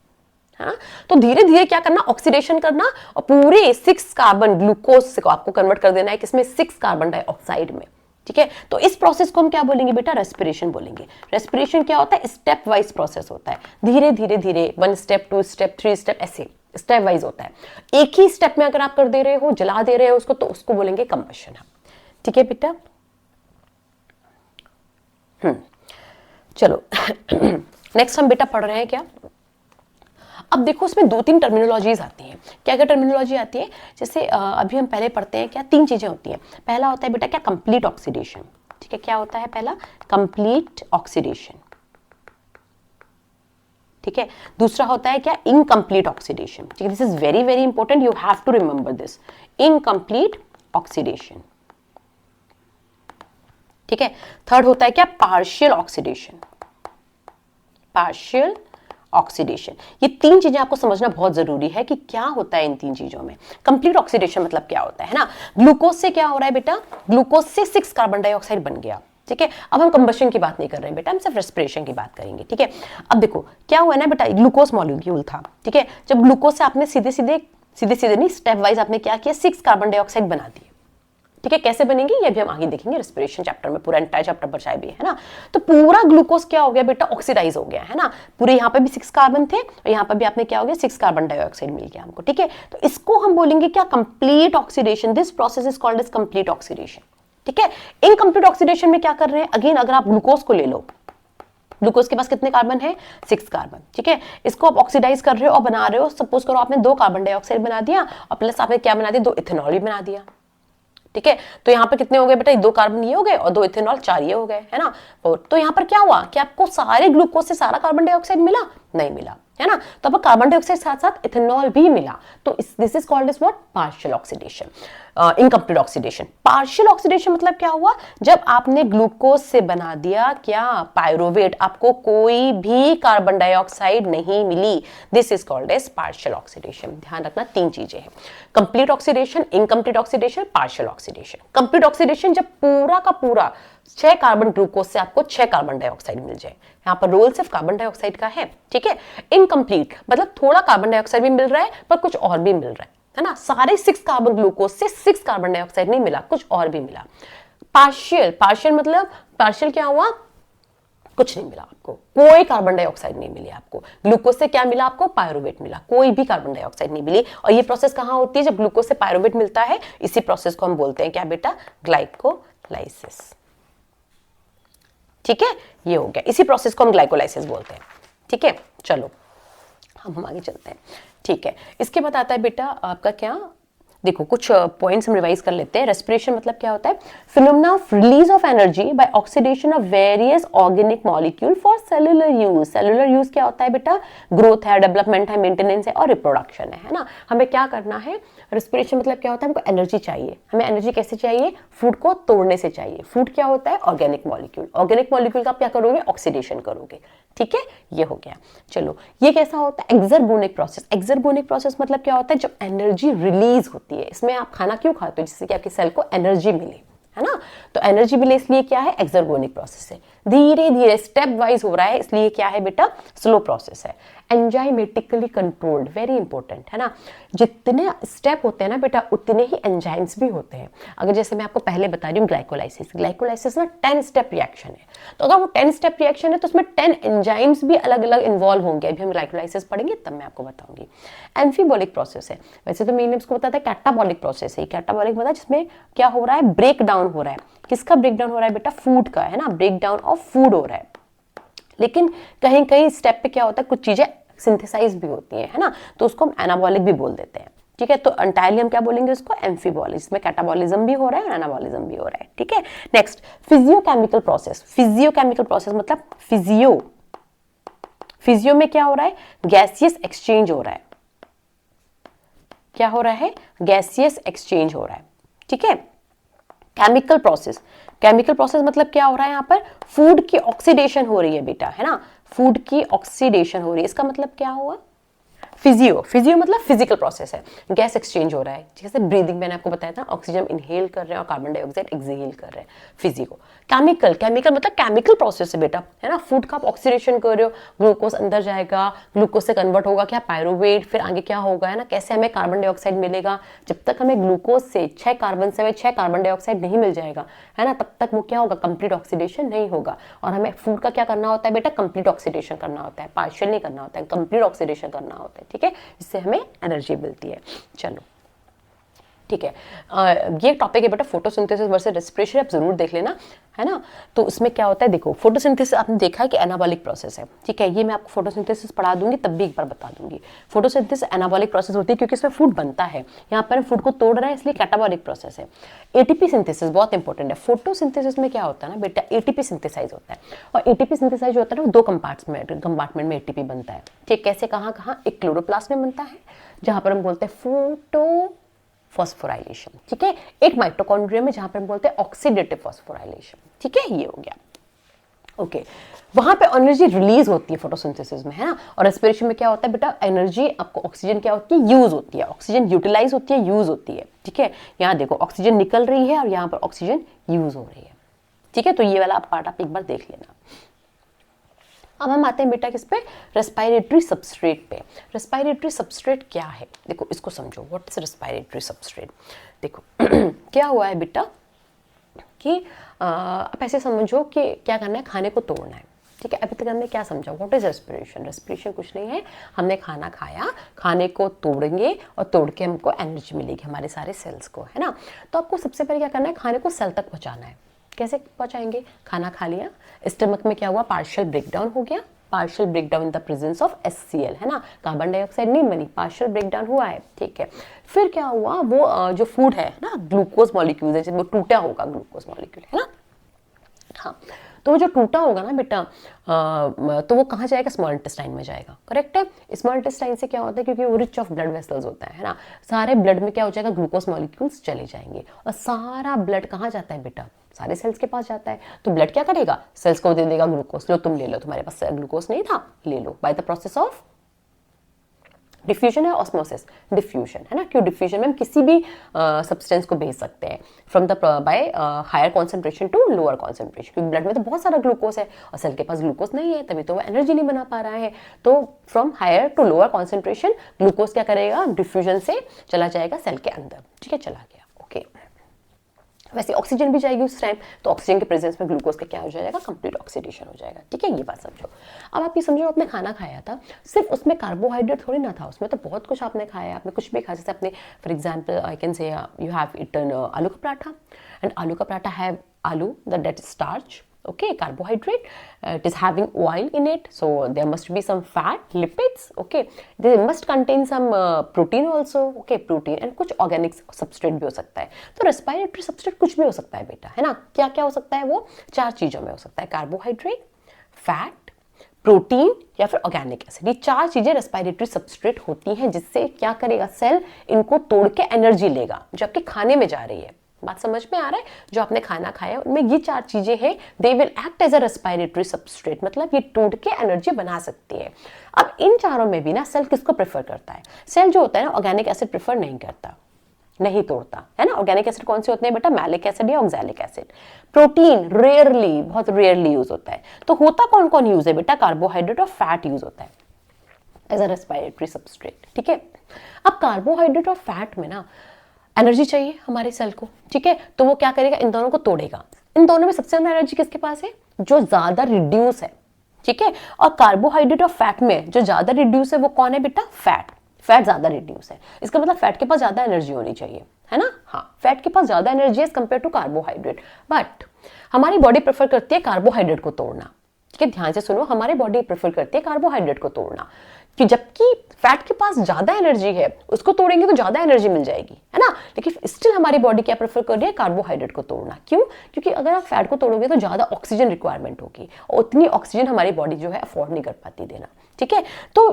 है ना। तो धीरे धीरे क्या करना, ऑक्सीडेशन करना और पूरे 6 कार्बन ग्लूकोज को आपको कन्वर्ट कर देना है किसमें, 6 कार्बन डाइऑक्साइड में। ठीक है, तो इस प्रोसेस को हम क्या बोलेंगे बेटा, रेस्पिरेशन बोलेंगे। रेस्पिरेशन क्या होता है, स्टेप वाइज प्रोसेस होता है, धीरे धीरे धीरे 1 स्टेप 2 स्टेप 3 स्टेप, ऐसे स्टेप वाइज होता है। एक ही स्टेप में अगर आप कर दे रहे हो, जला दे रहे हो उसको, तो उसको बोलेंगे कंबशन। ठीक है बेटा, चलो नेक्स्ट हम बेटा पढ़ रहे हैं क्या, अब देखो इसमें 2-3 टर्मिनोलॉजीज आती हैं। क्या क्या टर्मिनोलॉजी आती है, जैसे अभी हम पहले पढ़ते हैं क्या, 3 चीजें होती हैं। पहला होता है बेटा क्या, कंप्लीट ऑक्सीडेशन। ठीक है, क्या होता है पहला, कंप्लीट ऑक्सीडेशन। ठीक है, दूसरा होता है क्या, इनकम्प्लीट ऑक्सीडेशन। ठीक है, this is very very important, you have to remember this, incomplete oxidation. ठीक है, थर्ड होता है क्या, पार्शियल ऑक्सीडेशन, पार्शियल ऑक्सीडेशन। ये 3 चीजें आपको समझना बहुत जरूरी है कि क्या होता है इन 3 चीजों में। कंप्लीट ऑक्सीडेशन मतलब क्या होता है ना, ग्लूकोज से क्या हो रहा है बेटा, ग्लूकोज से 6 कार्बन डाइऑक्साइड बन गया। ठीक है, अब हम कंबशन की बात नहीं कर रहे हैं बेटा, हम सिर्फ रेस्पिरेशन की बात करेंगे। ठीक है, अब देखो क्या हुआ ना बेटा, ग्लूकोज मॉलिक्यूल था। ठीक है, जब ग्लूकोज से आपने सीधे सीधे नहीं, स्टेप वाइज आपने क्या किया, 6 कार्बन डाइऑक्साइड बना दिए। ठीक है, कैसे बनेंगे ये भी हम आगे देखेंगे रेस्पिरेशन चैप्टर में, पूरा एंटायर चैप्टर पर चाहे भी, है ना। तो पूरा ग्लूकोज क्या हो गया बेटा, ऑक्सीडाइज हो गया, है ना। पूरे यहाँ पे भी 6 कार्बन थे और यहाँ पे भी आपने क्या हो गया, 6 कार्बन डाइऑक्साइड मिल गया हमको। ठीक है, तो इसको हम बोलेंगे क्या, complete oxidation. This process is called as complete oxidation. ठीक है, इनकम्प्लीट ऑक्सीडेशन में क्या कर रहे हैं, अगेन अगर आप ग्लूकोज को ले लो, ग्लूकोज के पास कितने कार्बन है, 6 कार्बन। ठीक है, इसको आप ऑक्सीडाइज कर रहे हो और बना रहे हो, सपोज करो आपने 2 कार्बन डाइऑक्साइड बना दिया और प्लस आपने क्या बना दिया, 2 इथेनॉल भी बना दिया। ठीक है, तो यहाँ पे कितने हो गए बेटा, 2 कार्बन ये हो गए और 2 इथेनॉल, 4 ये हो गए, है ना। तो यहाँ पर क्या हुआ कि आपको सारे ग्लूकोज से सारा कार्बन डाइऑक्साइड मिला, नहीं मिला, है ना। तो अब कार्बन डाइऑक्साइड साथ साथ इथेनॉल भी मिला, तो this is called as what, partial oxidation, incomplete oxidation. Partial oxidation मतलब क्या हुआ, जब आपने ग्लूकोज से बना दिया क्या, पायरुवेट, आपको कोई भी कार्बन डाइऑक्साइड नहीं मिली, this is called as partial oxidation. ध्यान रखना 3 चीजें हैं, complete oxidation, incomplete oxidation, partial oxidation. Complete oxidation जब पूरा का पूरा 6 कार्बन ग्लूकोज से आपको 6 कार्बन डाइऑक्साइड मिल जाए, यहाँ पर रोल सिर्फ कार्बन डाइऑक्साइड का है। ठीक है, इनकम्प्लीट मतलब थोड़ा कार्बन डाइऑक्साइड भी मिल रहा है पर कुछ और भी मिल रहा है ना। सारे 6 कार्बन ग्लूकोज से 6 कार्बन डाइऑक्साइड नहीं मिला, कुछ और भी मिला। पार्शियल, पार्शियल मतलब पार्शियल क्या हुआ, कुछ नहीं मिला आपको, कोई कार्बन डाइऑक्साइड नहीं मिली आपको। ग्लूकोज से क्या मिला आपको, पायरुवेट मिला, कोई भी कार्बन डाइऑक्साइड नहीं मिली। और ये प्रोसेस कहां होती है, जब ग्लूकोज से पायरुवेट मिलता है, इसी प्रोसेस को हम बोलते हैं क्या बेटा, ग्लाइकोलाइसिस। ठीक है, ये हो गया, इसी प्रोसेस को हम ग्लाइकोलाइसिस बोलते हैं। ठीक है, चलो हम आगे चलते हैं। ठीक है, इसके बाद आता है बेटा आपका क्या, देखो कुछ पॉइंट्स हम रिवाइज कर लेते हैं। रेस्पिरेशन मतलब क्या होता है, phenomena of release of energy by oxidation of various organic molecule for cellular use. Cellular use क्या होता है बेटा, ग्रोथ है, डेवलपमेंट है, मेंटेनेंस है और रिप्रोडक्शन है ना। हमें क्या करना है, रेस्पिरेशन मतलब क्या होता है, हमको एनर्जी चाहिए। हमें एनर्जी कैसे चाहिए, फूड को तोड़ने से चाहिए। फूड क्या होता है, ऑर्गेनिक मॉलिक्यूल। ऑर्गेनिक मॉलिक्यूल का आप क्या करोगे, ऑक्सीडेशन करोगे। ठीक है, ये हो गया। चलो ये कैसा होता है, एक्सर्गोनिक प्रोसेस। एक्सर्गोनिक प्रोसेस मतलब क्या होता है, जब एनर्जी रिलीज होती है। इसमें आप खाना क्यों खाते हो, जिससे कि आपकी सेल को एनर्जी मिले, है ना। तो एनर्जी मिले इसलिए क्या है, एक्सर्गोनिक प्रोसेस है। धीरे धीरे स्टेप वाइज हो रहा है, इसलिए क्या है बेटा, स्लो प्रोसेस है। एंजाइमेटिकली कंट्रोल्ड, वेरी इंपॉर्टेंट है ना। जितने स्टेप होते हैं ना बेटा, उतने ही एंजाइम्स भी होते हैं। अगर जैसे मैं आपको पहले बता रही हूँ ग्लाइकोलाइसिस, ग्लाइकोलाइसिस ना 10 स्टेप रिएक्शन है। तो अगर वो 10 स्टेप रिएक्शन है तो उसमें 10 एंजाइम्स भी अलग अलग इन्वॉल्व होंगे। अभी हम ग्लाइकोलाइसिस पढ़ेंगे तब मैं आपको बताऊंगी। एम्फीबॉलिक प्रोसेस है, वैसे तो मैंने उसको बताया था कैटाबॉलिक प्रोसेस है। कैटाबॉलिक मतलब जिसमें क्या हो रहा है, ब्रेक डाउन हो रहा है। किसका ब्रेक डाउन हो रहा है बेटा, फूड का, है ना। ब्रेक डाउन ऑफ फूड हो रहा है। लेकिन कहीं कहीं स्टेप पे क्या होता है, कुछ चीजें सिंथेसाइज भी होती है ना, तो उसको हम एनाबॉलिक भी बोल देते हैं। ठीक है, तो एंटायरली हम क्या बोलेंगे उसको, एम्फीबॉलिक, इसमें कैटाबॉलिज्म भी हो रहा है, एनाबॉलिज्म भी हो रहा है। ठीक है, next physiochemical process. Physiochemical process मतलब फिजियो में क्या हो रहा है, गैसियस एक्सचेंज हो रहा है। क्या हो रहा है, गैसियस एक्सचेंज हो रहा है। ठीक है, केमिकल प्रोसेस, केमिकल प्रोसेस मतलब क्या हो रहा है, यहाँ पर फूड की ऑक्सीडेशन हो रही है बेटा, है ना, फूड की ऑक्सीडेशन हो रही है, इसका मतलब क्या हुआ, फिजियो मतलब फिजिकल प्रोसेस है, गैस एक्सचेंज हो रहा है। जैसे ब्रीदिंग मैंने आपको बताया था, ऑक्सीजन इनहेल कर रहे हैं और कार्बन डाइऑक्साइड एक्सहेल कर रहे हैं, फिजिको। केमिकल मतलब केमिकल प्रोसेस है बेटा, है ना, फूड का आप ऑक्सीडेशन कर रहे हो, ग्लूकोज अंदर जाएगा, ग्लूकोज से कन्वर्ट होगा क्या, पायरुवेट, फिर आगे क्या होगा, है ना, कैसे हमें कार्बन डाइऑक्साइड मिलेगा। जब तक हमें ग्लूकोज से 6 कार्बन से 6 कार्बन डाइऑक्साइड नहीं मिल जाएगा, है ना, तब तक वो क्या होगा, कंप्लीट ऑक्सीडेशन नहीं होगा। और हमें फूड का क्या करना होता है बेटा, कंप्लीट ऑक्सीडेशन करना होता है, पार्शियल नहीं करना होता है, कंप्लीट ऑक्सीडेशन करना होता है। ठीक है, इससे हमें एनर्जी मिलती है। चलो ठीक है, ये टॉपिक है बेटा फोटोसिंथेसिस वर्सेस रेस्पिरेशन, आप जरूर देख लेना, है ना। तो उसमें क्या होता है, देखो फोटोसिंथेसिस आपने देखा है कि एनाबॉलिक प्रोसेस है। ठीक है, ये मैं आपको फोटोसिंथेसिस पढ़ा दूंगी, तब भी एक बार बता दूंगी। फोटोसिंथेसिस एनाबॉलिक प्रोसेस होती है क्योंकि इसमें फूड बनता है, यहाँ पर फूड को तोड़ रहा है, इसलिए कैटाबॉलिक प्रोसेस है। एटीपी सिंथेसिस बहुत इंपॉर्टेंट है। फोटोसिंथेसिस में क्या होता है ना बेटा, एटीपी सिंथेसाइज होता है, और एटीपी सिंथेसाइज होता है ना, 2 कंपार्टमेंट में एटीपी बनता है। ठीक, कैसे, कहाँ कहाँ, एक क्लोरोप्लास्ट में बनता है जहां पर हम बोलते हैं फोटो फॉस्फोराइलेशन। ठीक है, एक माइटोकॉन्ड्रिया में जहां पर हम बोलते हैं ऑक्सीडेटिव फॉस्फोराइलेशन। ठीक है, ये हो गया। ओके, वहां पे एनर्जी रिलीज होती है फोटोसिंथेसिस में, है ना। और रेस्पिरेशन में क्या होता है बेटा, एनर्जी आपको, ऑक्सीजन क्या होती है, यूज होती है, ऑक्सीजन यूटिलाइज होती है, यूज होती है। ठीक है, यहाँ देखो ऑक्सीजन निकल रही है और यहाँ पर ऑक्सीजन यूज हो रही है। ठीक है, तो ये वाला पार्ट आप एक बार देख लेना। अब हम आते हैं बेटा किस पे, रेस्पिरेटरी सबस्ट्रेट पे। रेस्पिरेटरी सबस्ट्रेट क्या है, देखो इसको समझो, व्हाट इज रेस्पिरेटरी सबस्ट्रेट। देखो क्या हुआ है बेटा कि आप ऐसे समझो कि क्या करना है, खाने को तोड़ना है। ठीक है, अभी तक हमने क्या समझा, व्हाट इज रेस्पिरेशन। रेस्पिरेशन कुछ नहीं है, हमने खाना खाया, खाने को तोड़ेंगे और तोड़ के हमको एनर्जी मिलेगी हमारे सारे सेल्स को, है ना। तो आपको सबसे पहले क्या करना है, खाने को सेल तक पहुंचाना है। कैसे पहुंचाएंगे, खाना खा लिया, स्टमक में क्या हुआ, पार्शियल ब्रेकडाउन हो गया, partial breakdown in the presence of HCl, है ना, कार्बन डाइऑक्साइड नहीं बनी, पार्शियल ब्रेकडाउन हुआ है। ठीक है, फिर क्या हुआ, वो जो फूड है ना, ग्लूकोज मॉलिक्यूल है, वो टूटा होगा ग्लूकोज मॉलिक्यूल, है ना। हाँ, तो वो जो टूटा होगा ना बेटा, तो वो कहाँ जाएगा, स्मॉल इंटेस्टाइन में जाएगा। करेक्ट है, स्मॉल इंटेस्टाइन से क्या होता है, क्योंकि वो रिच ऑफ ब्लड वेसल्स होता है ना, सारे ब्लड में क्या हो जाएगा, ग्लूकोज मॉलिक्यूल्स चले जाएंगे, और सारा ब्लड कहाँ जाता है बेटा, सारे सेल्स के पास जाता है। तो ब्लड क्या करेगा, सेल्स को दे देगा ग्लूकोज, लो तुम ले लो, तुम्हारे पास ग्लूकोज नहीं था, ले लो, by the process of diffusion है, ऑस्मोसिस, डिफ्यूजन, है ना। क्यों डिफ्यूजन में हम किसी भी सब्सटेंस को भेज सकते हैं from the by higher concentration to lower concentration, क्योंकि ब्लड में तो बहुत सारा ग्लूकोज है और सेल के पास ग्लूकोज नहीं है, तभी तो वो एनर्जी नहीं बना पा रहा है। तो from higher to lower concentration glucose क्या करेगा, डिफ्यूजन से चला जाएगा सेल के अंदर। ठीक है, चला गया। ओके, वैसे ऑक्सीजन भी जाएगी उस टाइम, तो ऑक्सीजन के प्रेजेंस में ग्लूकोज का क्या हो जाएगा, कंप्लीट ऑक्सीडेशन हो जाएगा। ठीक है, ये बात समझो। अब आप ये समझो, आपने खाना खाया था, सिर्फ उसमें कार्बोहाइड्रेट थोड़ी ना था, उसमें तो बहुत कुछ आपने खाया, आपने कुछ भी खाया। जैसे आपने for example I can say you have eaten आलू का पराठा, एंड आलू का पराठा have aloo that is starch, okay, carbohydrate, it is having oil in it, so there must be some fat, lipids, okay, they must contain some protein also, okay, protein, and कुछ organic substrate भी हो सकता है। तो respiratory substrate कुछ भी हो सकता है बेटा, है ना। क्या क्या हो सकता है, वो 4 चीजों में हो सकता है, कार्बोहाइड्रेट, फैट, प्रोटीन या फिर ऑर्गेनिक एसिड। ये 4 चीजें रेस्पिरेटरी सबस्ट्रेट होती हैं, जिससे क्या करेगा, सेल इनको तोड़ के एनर्जी लेगा जो आपके खाने में जा रही है। बात समझ में आ रहा है, जो आपने खाना खाया उनमें ये 4 चीजें हैं, they will act as a respiratory substrate, मतलब ये तोड़ के एनर्जी बना सकती है। अब इन चारों में भी ना सेल किसको प्रेफर करता है, सेल जो होता है ना ऑर्गेनिक एसिड प्रेफर नहीं करता, नहीं तोड़ता, है ना। ऑर्गेनिक एसिड कौन से होते हैं बेटा, मैलिक एसिड या ऑक्सैलिक एसिड। प्रोटीन रेयरली, बहुत रेयरली यूज होता है। तो होता कौन कौन यूज है बेटा, कार्बोहाइड्रेट और फैट यूज होता है एज अ रेस्पिरेटरी सबस्ट्रेट। ठीक है, अब कार्बोहाइड्रेट और फैट में ना एनर्जी चाहिए हमारे सेल को। ठीक है, तो वो क्या करेगा, इन दोनों को तोड़ेगा। इन दोनों में सबसे ज्यादा एनर्जी किसके पास है, जो ज्यादा रिड्यूस है। ठीक है, और कार्बोहाइड्रेट और फैट में जो ज्यादा रिड्यूस है वो कौन है बेटा, फैट ज्यादा रिड्यूस है। इसका मतलब फैट के पास ज्यादा एनर्जी होनी चाहिए, है ना। हाँ, फैट के पास ज्यादा एनर्जी है as compare to carbohydrate, but हमारी बॉडी प्रेफर करती है कार्बोहाइड्रेट को तोड़ना। ठीक है, ध्यान से सुनो, हमारी बॉडी प्रेफर करती है कार्बोहाइड्रेट को तोड़ना। कि जबकि फैट के पास ज्यादा एनर्जी है, उसको तोड़ेंगे तो ज्यादा एनर्जी मिल जाएगी, है ना, लेकिन स्टिल हमारी बॉडी क्या प्रेफर कर रही है, कार्बोहाइड्रेट को तोड़ना। क्यों? क्योंकि अगर आप फैट को तोड़ोगे तो ज्यादा ऑक्सीजन रिक्वायरमेंट होगी और उतनी ऑक्सीजन हमारी बॉडी जो है अफोर्ड नहीं कर पाती देना। ठीक है, तो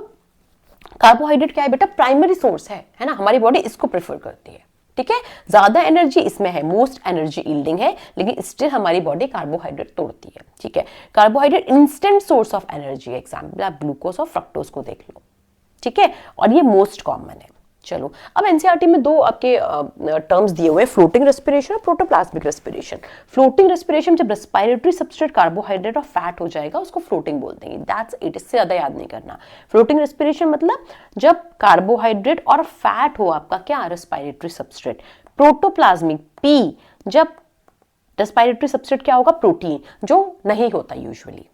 कार्बोहाइड्रेट क्या है बेटा, प्राइमरी सोर्स है ना, हमारी बॉडी इसको प्रेफर करती है। ठीक है, ज्यादा एनर्जी इसमें है, मोस्ट एनर्जी यील्डिंग है, लेकिन स्टिल हमारी बॉडी कार्बोहाइड्रेट तोड़ती है। ठीक है, carbohydrate instant source of energy, example आप ग्लूकोज और फ्रक्टोज को देख लो। ठीक है, और ये मोस्ट कॉमन है। चलो, अब एनसीईआरटी में दो आपके टर्म्स दिए हुए हैं, फ्लोटिंग रेस्पिरेशन और प्रोटोप्लाज्मिक रेस्पिरेशन। फ्लोटिंग रेस्पिरेशन जब रेस्पिरेटरी सबस्ट्रेट कार्बोहाइड्रेट और फैट हो जाएगा उसको फ्लोटिंग बोलते हैं। दैट्स इट, इससे ज्यादा याद नहीं करना। फ्लोटिंग रेस्पिरेशन मतलब जब कार्बोहाइड्रेट और फैट हो आपका क्या, रेस्पिरेटरी सबस्ट्रेट। प्रोटोप्लाज्मिक पी, जब रेस्पिरेटरी सबस्ट्रेट क्या होगा, प्रोटीन, जो नहीं होता यूजुअली।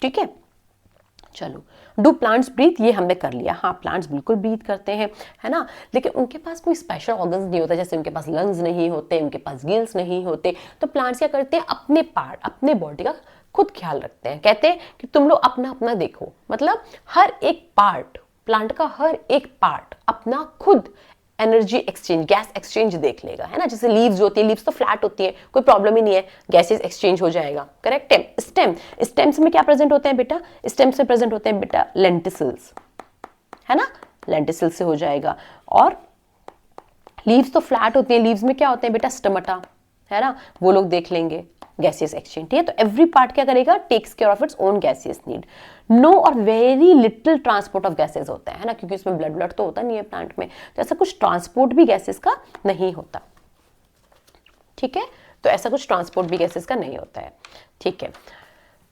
ठीक है, चलो, डू प्लांट्स ब्रीथ, ये हमने कर लिया। हाँ, प्लांट्स बिल्कुल ब्रीथ करते हैं, है ना, लेकिन उनके पास कोई स्पेशल ऑर्गन्स नहीं होता, जैसे उनके पास लंग्स नहीं होते, उनके पास गिल्स नहीं होते। तो प्लांट्स क्या करते हैं, अपने पार्ट, अपने बॉडी का खुद ख्याल रखते हैं। कहते हैं कि तुम लोग अपना अपना देखो, मतलब हर एक पार्ट, प्लांट का हर एक पार्ट अपना खुद एनर्जी एक्सचेंज, गैस एक्सचेंज देख लेगा, है ना। जैसे लीव्स जो होती है, लीव्स तो फ्लैट होती है, कोई प्रॉब्लम ही नहीं है, गैसेस एक्सचेंज हो जाएगा। करेक्ट है। स्टेम, स्टेम्स में क्या प्रेजेंट होते हैं बेटा, स्टेम्स में प्रेजेंट होते हैं बेटा लेंटिसल्स, है ना, लेंटिसल्स से हो जाएगा। और लीव्स तो फ्लैट होती है, लीव्स में क्या होते हैं बेटा, स्टमटा, है ना, वो लोग देख लेंगे गैसियस एक्सचेंज। ठीक है, तो एवरी पार्ट क्या करेगा, takes care of its own gaseous need. No और very little transport of gases होता है ना, क्योंकि इसमें ब्लड तो होता नहीं है प्लांट में, तो ऐसा कुछ ट्रांसपोर्ट भी गैसेस का नहीं होता। ठीक है, तो ऐसा कुछ ट्रांसपोर्ट भी गैसेस का नहीं होता है। ठीक है,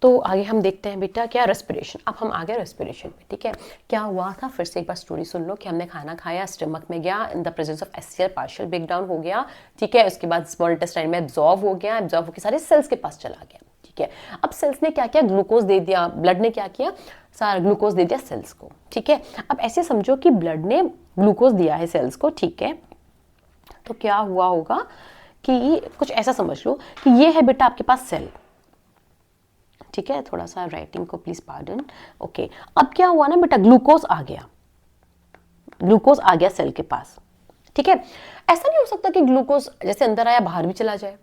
तो आगे हम देखते हैं बेटा क्या, रेस्पिरेशन। अब हम आ गए रेस्पिरेशन पे। ठीक है, क्या हुआ था, फिर से एक बार स्टोरी सुन लो कि हमने खाना खाया, स्टमक में गया, in the presence of SCL partial break down हो गया। ठीक है, उसके बाद स्मॉल इंटेस्टाइन में एब्जॉर्ब हो गया, एब्जॉर्ब होकर सारे सेल्स के पास चला गया। ठीक है, अब सेल्स ने क्या किया, ग्लूकोज दे दिया, ब्लड ने क्या किया, सारा ग्लूकोज दे दिया सेल्स को। ठीक है, अब ऐसे समझो कि ब्लड ने ग्लूकोज दिया है सेल्स को। ठीक है, तो क्या हुआ होगा कि कुछ ऐसा समझ लो कि ये है बेटा आपके पास सेल। ठीक है, थोड़ा सा राइटिंग को प्लीज पार्डन। ओके, अब क्या हुआ ना बेटा, ग्लूकोज आ गया, ग्लूकोज आ गया सेल के पास। ठीक है, ऐसा नहीं हो सकता कि ग्लूकोज जैसे अंदर आया बाहर भी चला जाए।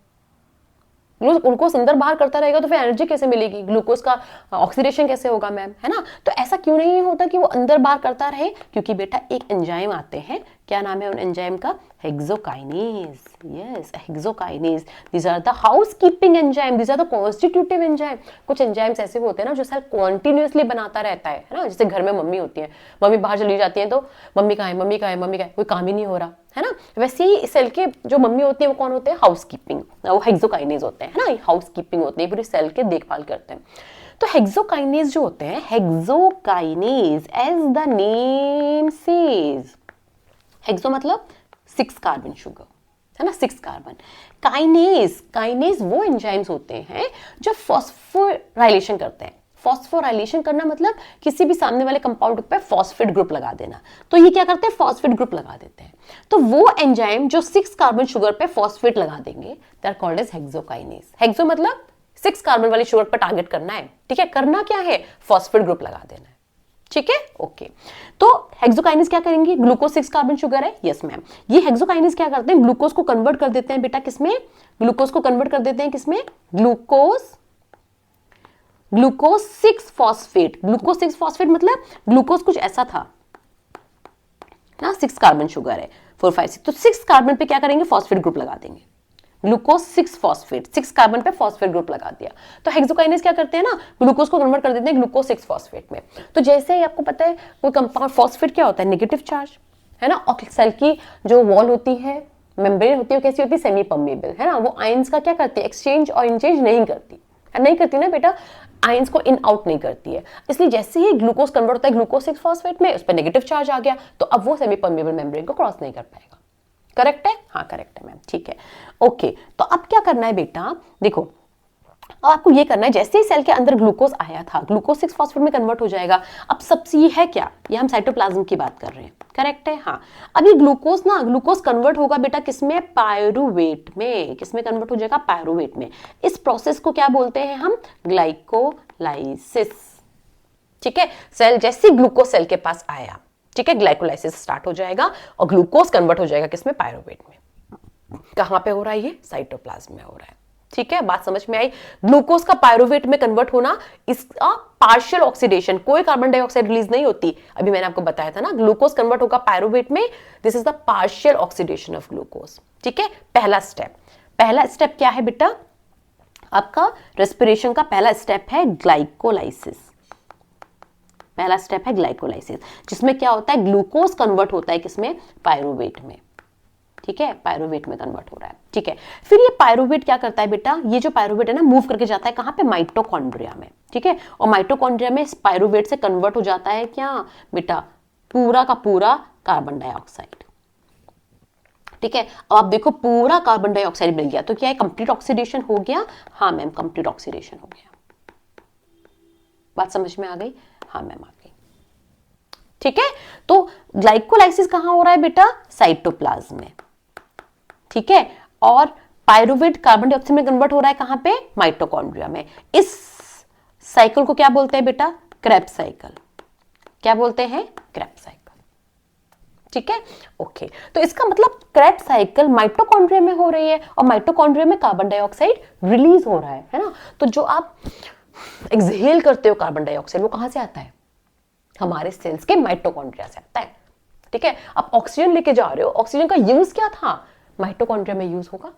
ग्लूकोज अंदर बाहर करता रहेगा तो फिर एनर्जी कैसे मिलेगी, ग्लूकोज का ऑक्सीडेशन कैसे होगा मैम, है ना। तो ऐसा क्यों नहीं होता कि वो अंदर बाहर करता रहे, क्योंकि बेटा एक एंजाइम आते हैं, क्या नाम है उन एंजाइम का, hexokinase. Yes, hexokinase, these are the housekeeping enzyme, these are the constitutive enzyme. कुछ एंजाइम्स ऐसे होते हैं ना जो सेल कॉन्टिन्यूसली बनाता रहता है ना। जैसे घर में मम्मी होती है, मम्मी बाहर चली जाती है तो मम्मी कहाँ है, मम्मी कहाँ है, मम्मी कहाँ है, कोई काम ही नहीं हो रहा, है ना। वैसे ही सेल के जो मम्मी होती है वो कौन होते हैं, हाउसकीपिंग, वो हेक्सोकाइनेज होते हैं, है ना, हाउसकीपिंग होते हैं, पूरे सेल के देखभाल करते हैं। तो हेक्सोकाइनेज जो होते हैं, hexokinase as the name says, hexo मतलब 6 कार्बन शुगर, है ना, 6 कार्बन। काइनेज, काइनेज वो एंजाइम्स होते हैं जो फॉस्फोराइलेशन करते हैं। फॉस्फोराइलेशन करना मतलब किसी भी सामने वाले कंपाउंड पे फॉस्फेट ग्रुप लगा देना। तो ये क्या करते हैं, फॉस्फेट ग्रुप लगा देते हैं। तो वो एंजाइम जो 6 कार्बन शुगर पे फॉस्फेट लगा देंगे, they are called as hexokinase. Hexo मतलब 6 कार्बन वाली शुगर पर टारगेट करना है। ठीक है, करना क्या है, फॉस्फेट ग्रुप लगा देना है। ठीक है, ओके। तो हेक्सोकाइनेज क्या करेंगे, ग्लूकोज 6 कार्बन शुगर है, यस मैम। ये हेक्सोकाइनेज क्या करते हैं, ग्लूकोज को कन्वर्ट कर देते हैं बेटा किसमें, ग्लूकोज को कन्वर्ट कर देते हैं किसमें, ग्लूकोज 6 फॉस्फेट। ग्लूकोज 6 फॉस्फेट मतलब ग्लूकोज कुछ ऐसा था ना, 6 कार्बन शुगर है, 4 5 6, तो 6 कार्बन पे क्या करेंगे, फॉस्फेट ग्रुप लगा देंगे। ग्लूकोज 6 फॉस्फेट, 6 कार्बन पे फॉस्फेट ग्रुप लगा दिया। तो हेक्सोकाइनेज क्या करते हैं ना, ग्लूकोज को कन्वर्ट कर देते हैं ग्लूकोज 6 फॉस्फेट में। तो जैसे ही आपको पता है कोई कंपाउंड, फॉस्फेट क्या होता है, नेगेटिव चार्ज, है ना, और सेल की जो वॉल होती है, मेम्ब्रेन होती है, वो कैसी होती है, सेमी परमेबल, है ना, वो आयंस का क्या करती है, एक्सचेंज और इंचेंज नहीं करती ना बेटा, आयंस को इन आउट नहीं करती है। इसलिए जैसे ही ग्लूकोज कन्वर्ट होता है ग्लूकोज 6 फॉस्फेट में, उस पर नेगेटिव चार्ज आ गया, तो अब वो सेमी परमेबल मेम्ब्रेन को क्रॉस नहीं कर पाएगा। करेक्ट है, हाँ करेक्ट है मैम, ठीक है, ओके। तो अब क्या करना है बेटा, देखो अब आपको ये करना है, जैसे ही सेल के अंदर ग्लूकोज आया था, ग्लूकोज 6 फॉस्फेट में कन्वर्ट हो जाएगा। अब सबसे ये है क्या, ये हम साइटोप्लाज्म की बात कर रहे हैं, करेक्ट है, हाँ। अब ये ग्लूकोज कन्वर्ट होगा बेटा किसमें, पायरुवेट में। किसमें कन्वर्ट हो जाएगा, पायरुवेट में। इस प्रोसेस को क्या बोलते हैं हम, ग्लाइकोलाइसिस। ठीक है, सेल जैसे ग्लूकोज सेल के पास आया, ठीक है, ग्लाइकोलाइसिस स्टार्ट हो जाएगा और ग्लूकोज कन्वर्ट हो जाएगा किसमें, पायरुवेट में। कहां पे हो रहा है ये, साइटोप्लाज्म में हो रहा है। ठीक है, बात समझ में आई। ग्लूकोज का पायरुवेट में कन्वर्ट होना, इसका पार्शियल ऑक्सीडेशन, कोई कार्बन डाइऑक्साइड रिलीज नहीं होती। अभी मैंने आपको बताया था ना, ग्लूकोज कन्वर्ट होगा पायरुवेट में, this is the partial oxidation of glucose. ठीक है, पहला स्टेप क्या है बेटा, आपका रेस्पिरेशन का पहला स्टेप है ग्लाइकोलाइसिस। पहला स्टेप है ग्लाइकोलाइसिस, जिसमें क्या होता है, ग्लूकोज कन्वर्ट होता है किसमें, पायरुवेट में। ठीक है, पायरुवेट में कन्वर्ट हो रहा है। ठीक है, फिर ये पायरुवेट क्या करता है बेटा, ये जो पायरुवेट है ना, मूव करके जाता है कहां पे, माइटोकॉन्ड्रिया में। ठीक है, और माइटोकॉन्ड्रिया में पायरुवेट से कन्वर्ट हो जाता है क्या बेटा, पूरा का पूरा कार्बन डाइऑक्साइड। ठीक है, अब आप देखो पूरा कार्बन डाइऑक्साइड मिल गया, तो क्या है, कंप्लीट ऑक्सीडेशन हो गया। हाँ मैम, कंप्लीट ऑक्सीडेशन हो गया। बात समझ में आ गई, हाँ मैम आ गई। ठीक है, तो ग्लाइकोलाइसिस कहां हो रहा है बेटा, साइटोप्लाज्म में। ठीक है, और पायरुवेट कार्बन डाइऑक्साइड में कन्वर्ट हो रहा है कहां पे, माइटोकॉन्ड्रिया में। इस साइकिल को क्या बोलते हैं बेटा, क्रेब्स साइकिल। क्या बोलते हैं, क्रेब्स साइकिल। ठीक है, ओके, तो इसका मतलब क्रेब्स साइकिल माइटोकॉन्ड्रिया में हो रही है और माइटोकॉन्ड्रिया में कार्बन डाइऑक्साइड रिलीज हो रहा है ना। तो जो आप एक्सहेल करते हो कार्बन डाइऑक्साइड, वो कहां से आता है, हमारे सेल्स के माइटोकॉन्ड्रिया से आता है। ठीक है, आप ऑक्सीजन लेके जा रहे हो, ऑक्सीजन का यूज क्या था, माइटोकॉन्ड्रिया में यूज होगा,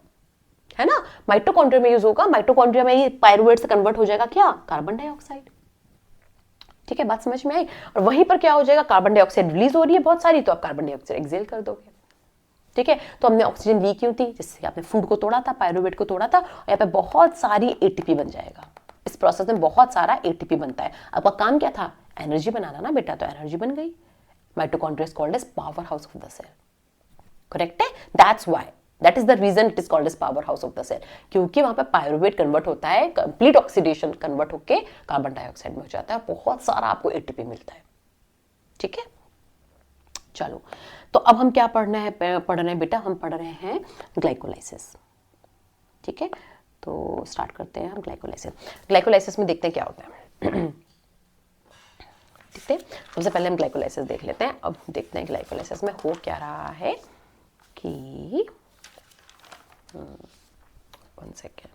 है ना, माइटोकॉन्ड्रिया में यूज होगा। माइटोकॉन्ड्रिया में ये पायरुवेट से कन्वर्ट हो जाएगा क्या, कार्बन डाइऑक्साइड। ठीक है, बात समझ में आई। और वहीं पर क्या हो जाएगा, कार्बन डाइऑक्साइड रिलीज हो रही है बहुत सारी, तो आप कार्बन डाइऑक्साइड एक्सहेल कर दोगे। ठीक है, तो हमने ऑक्सीजन ली क्यों थी, जिससे आपने फूड को तोड़ा था, पायरुवेट को तोड़ा था, और यहाँ पे बहुत सारी एटीपी बन जाएगा। इस प्रोसेस में बहुत सारा एटीपी बनता है। आपका काम क्या था, एनर्जी बनाना ना बेटा, तो एनर्जी बन गई। Mitochondria is called as powerhouse of the cell. Correct है, that's why, that is the reason it is called as powerhouse of the cell, क्योंकि वहां पे पायरुवेट कन्वर्ट होता है, कंप्लीट ऑक्सीडेशन कन्वर्ट होके कार्बन डाइऑक्साइड में हो जाता है, बहुत सारा आपको एटीपी मिलता है। ठीक है, चलो, तो अब हम क्या पढ़ रहे हैं बेटा, हम पढ़ रहे हैं ग्लाइकोलाइसिस। ठीक है, तो स्टार्ट करते हैं हम ग्लाइकोलाइसिस। ग्लाइकोलाइसिस में देखते हैं क्या होता है। देखते हैं, सबसे पहले हम ग्लाइकोलाइसिस देख लेते हैं। अब देखते हैं ग्लाइकोलाइसिस में हो क्या रहा है कि, 1 सेकेंड,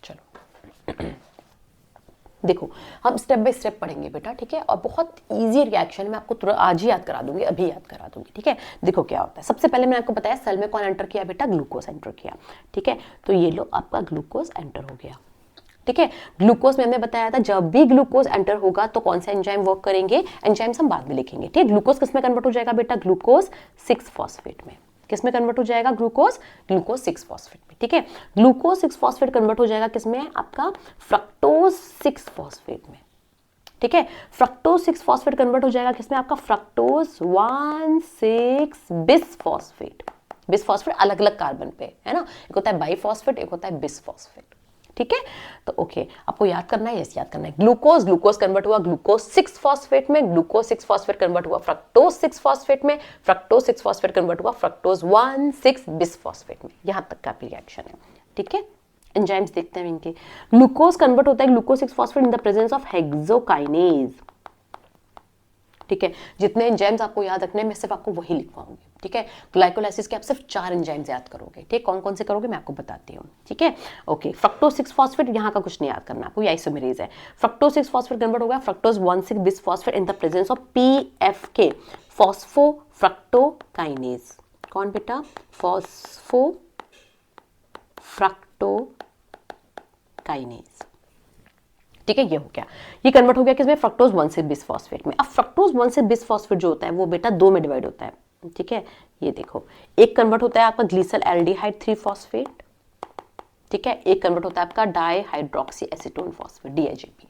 चलो देखो, हम स्टेप बाय स्टेप पढ़ेंगे बेटा। ठीक है, और बहुत इजी रिएक्शन मैं आपको तुरंत आज ही याद करा दूंगी, अभी याद करा दूंगी। ठीक है, देखो क्या होता है। सबसे पहले मैंने आपको बताया सेल में कौन एंटर किया बेटा, ग्लूकोज एंटर किया। ठीक है, तो ये लो आपका ग्लूकोज एंटर हो गया। ठीक है, ग्लूकोज में हमने बताया था जब भी ग्लूकोज एंटर होगा तो कौन सा एंजाइम वर्क करेंगे, एंजाइम्स हम बाद में लिखेंगे। ठीक है, ग्लूकोज किस में कन्वर्ट हो जाएगा बेटा, ग्लूकोज 6 फॉस्फेट में। किस में कन्वर्ट हो जाएगा, ग्लूकोज 6 फॉस्फेट में। ठीक है, ग्लूकोज 6 फॉस्फेट कन्वर्ट हो जाएगा किसमें, आपका फ्रक्टोज 6 फॉस्फेट में। ठीक है, फ्रक्टोज 6 फॉस्फेट कन्वर्ट हो जाएगा किसमें, आपका fructose 1,6 bis phosphate. Bis phosphate अलग अलग कार्बन पे है ना, एक होता है बाइफॉस्फेट, एक होता है बिस फॉस्फेट। ठीक है, तो ओके, आपको याद करना है, यस याद करना है। ग्लूकोज कन्वर्ट हुआ ग्लूकोज 6 फॉस्फेट में, ग्लूकोज 6 फॉस्फेट कन्वर्ट हुआ फ्रक्टोज 6 फॉस्फेट में, फ्रक्टोज 6 फॉस्फेट कन्वर्ट हुआ फ्रक्टोज 1,6 बिस फॉस्फेट में। यहां तक का रिएक्शन है। ठीक है, एंजाइम्स देखते हैं इनके। ग्लूकोज कन्वर्ट होता है glucose 6 phosphate in the presence of hexokinase. ठीक है, जितने एंजाइम्स आपको याद रखने हैं मैं सिर्फ आपको वही लिखवाऊंगी। ठीक है, ग्लाइकोलाइसिस के आप सिर्फ 4 एंजाइम्स याद करोगे। ठीक, कौन कौन से करोगे मैं आपको बताती हूँ। ठीक है, ओके, फ्रक्टोज 6 फॉस्फेट, यहाँ का कुछ नहीं याद करना आपको, ये आइसोमेरेज है। फ्रक्टोज 6 फॉस्फेट कन्वर्ट हो गया fructose 1,6 bis phosphate in the presence of PFK, फॉस्फोफ्रक्टोकाइनेज। कौन बेटा, फॉस्फोफ्रक्टोकाइनेज। ठीक है, ये हो गया, ये कन्वर्ट हो गया किसमें, फ्रक्टोज 1,6 बिस फॉस्फेट में। अब फ्रक्टोज 1,6 बिस फॉस्फेट जो होता है वो बेटा 2 में डिवाइड होता है। ठीक है, ये देखो, एक कन्वर्ट होता है आपका ग्लीसर एल्डिहाइड 3 फॉस्फेट। ठीक है, एक कन्वर्ट होता है आपका di hydroxy acetone phosphate, DHAP।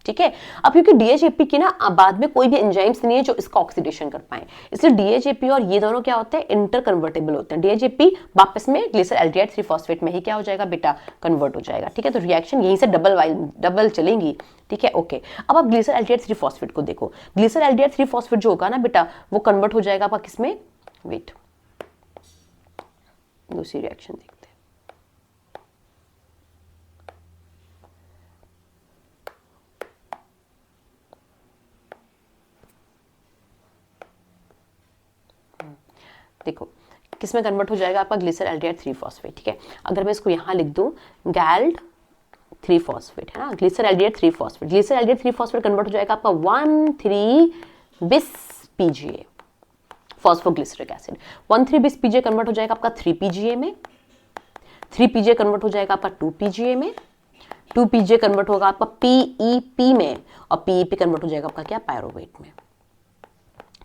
ठीक है, अब क्योंकि DHAP की ना बाद में कोई भी एंजाइम्स नहीं है जो इसका ऑक्सीडेशन कर पाए, इसलिए DHAP और ये दोनों क्या होते हैं, इंटर कन्वर्टेबल होते हैं। DHAP वापस में ग्लिसर एल्डिहाइड 3 फॉस्फेट में ही क्या हो जाएगा बेटा, कन्वर्ट हो जाएगा। ठीक है, तो रिएक्शन यहीं से डबल चलेंगी। ठीक है, ओके, अब आप ग्लिसर एल्डिहाइड 3 फॉस्फेट को देखो। ग्लिसर एल्डिहाइड 3 फॉस्फेट जो होगा ना बेटा, वो कन्वर्ट हो जाएगा आपका किसमें, वेट, दूसरी रिएक्शन देखते हैं। देखो किस में कन्वर्ट हो जाएगा आपका ग्लिसरॉल्डिहाइड 3-फॉस्फेट, ठीक है। अगर मैं इसको यहाँ लिख दूँ गैल्ड 3-फॉस्फेट, है ना, ग्लिसरॉल्डिहाइड 3-फॉस्फेट, ग्लिसरॉल्डिहाइड 3-फॉस्फेट कन्वर्ट हो जाएगा आपका 1,3-bis PGA phosphoglyceric acid. 1,3-bis PGA convert हो जाएगा आपका 3 PGA में, 3 PGA कन्वर्ट हो जाएगा आपका 2 PGA में, 2 PGA कन्वर्ट होगा आपका PEP में, और PEP कन्वर्ट हो जाएगा आपका क्या, पायरोवेट में।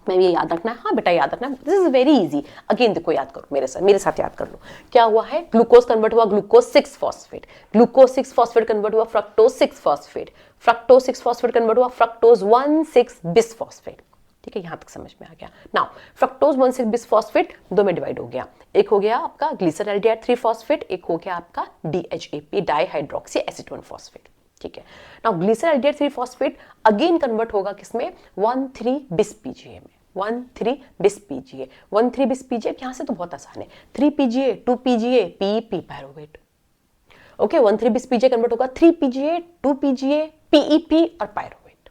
मैं ये याद रखना है, हाँ बेटा याद रखना है, this is very easy. Again देखो याद करो मेरे साथ याद कर लो। क्या हुआ है, ग्लूकोज कन्वर्ट हुआ ग्लूकोज 6-फॉस्फेट, ग्लूकोज 6-फॉस्फेट कन्वर्ट हुआ फ्रक्टोज 6-फॉस्फेट, फ्रक्टोज 6-फॉस्फेट कन्वर्ट हुआ फ्रक्टोज 1,6-bis फॉस्फेट, ठीक है, यहां तक समझ में आ गया। नाउ फ्रक्टोज 1,6-bis फॉस्फेट दो में डिवाइड हो गया, एक हो गया आपका ग्लिसरॉल्डिहाइड 3-फॉस्फेट, एक हो गया आपका DHAP डाइहाइड्रोक्सी एसीटोन फॉस्फेट, ठीक है। नाउ ग्लिसरॉल्डिहाइड 3-फॉस्फेट अगेन कन्वर्ट होगा किसमें, 1,3-bis PGA में, 1,3-bis PGA, 1,3-bis PGA यहां से तो बहुत आसान है, 3 PGA, 2 PGA, PEP pyruvate, okay. 1,3-bis PGA convert होगा 3 PGA, 2 PGA, PEP और पायरोवेट,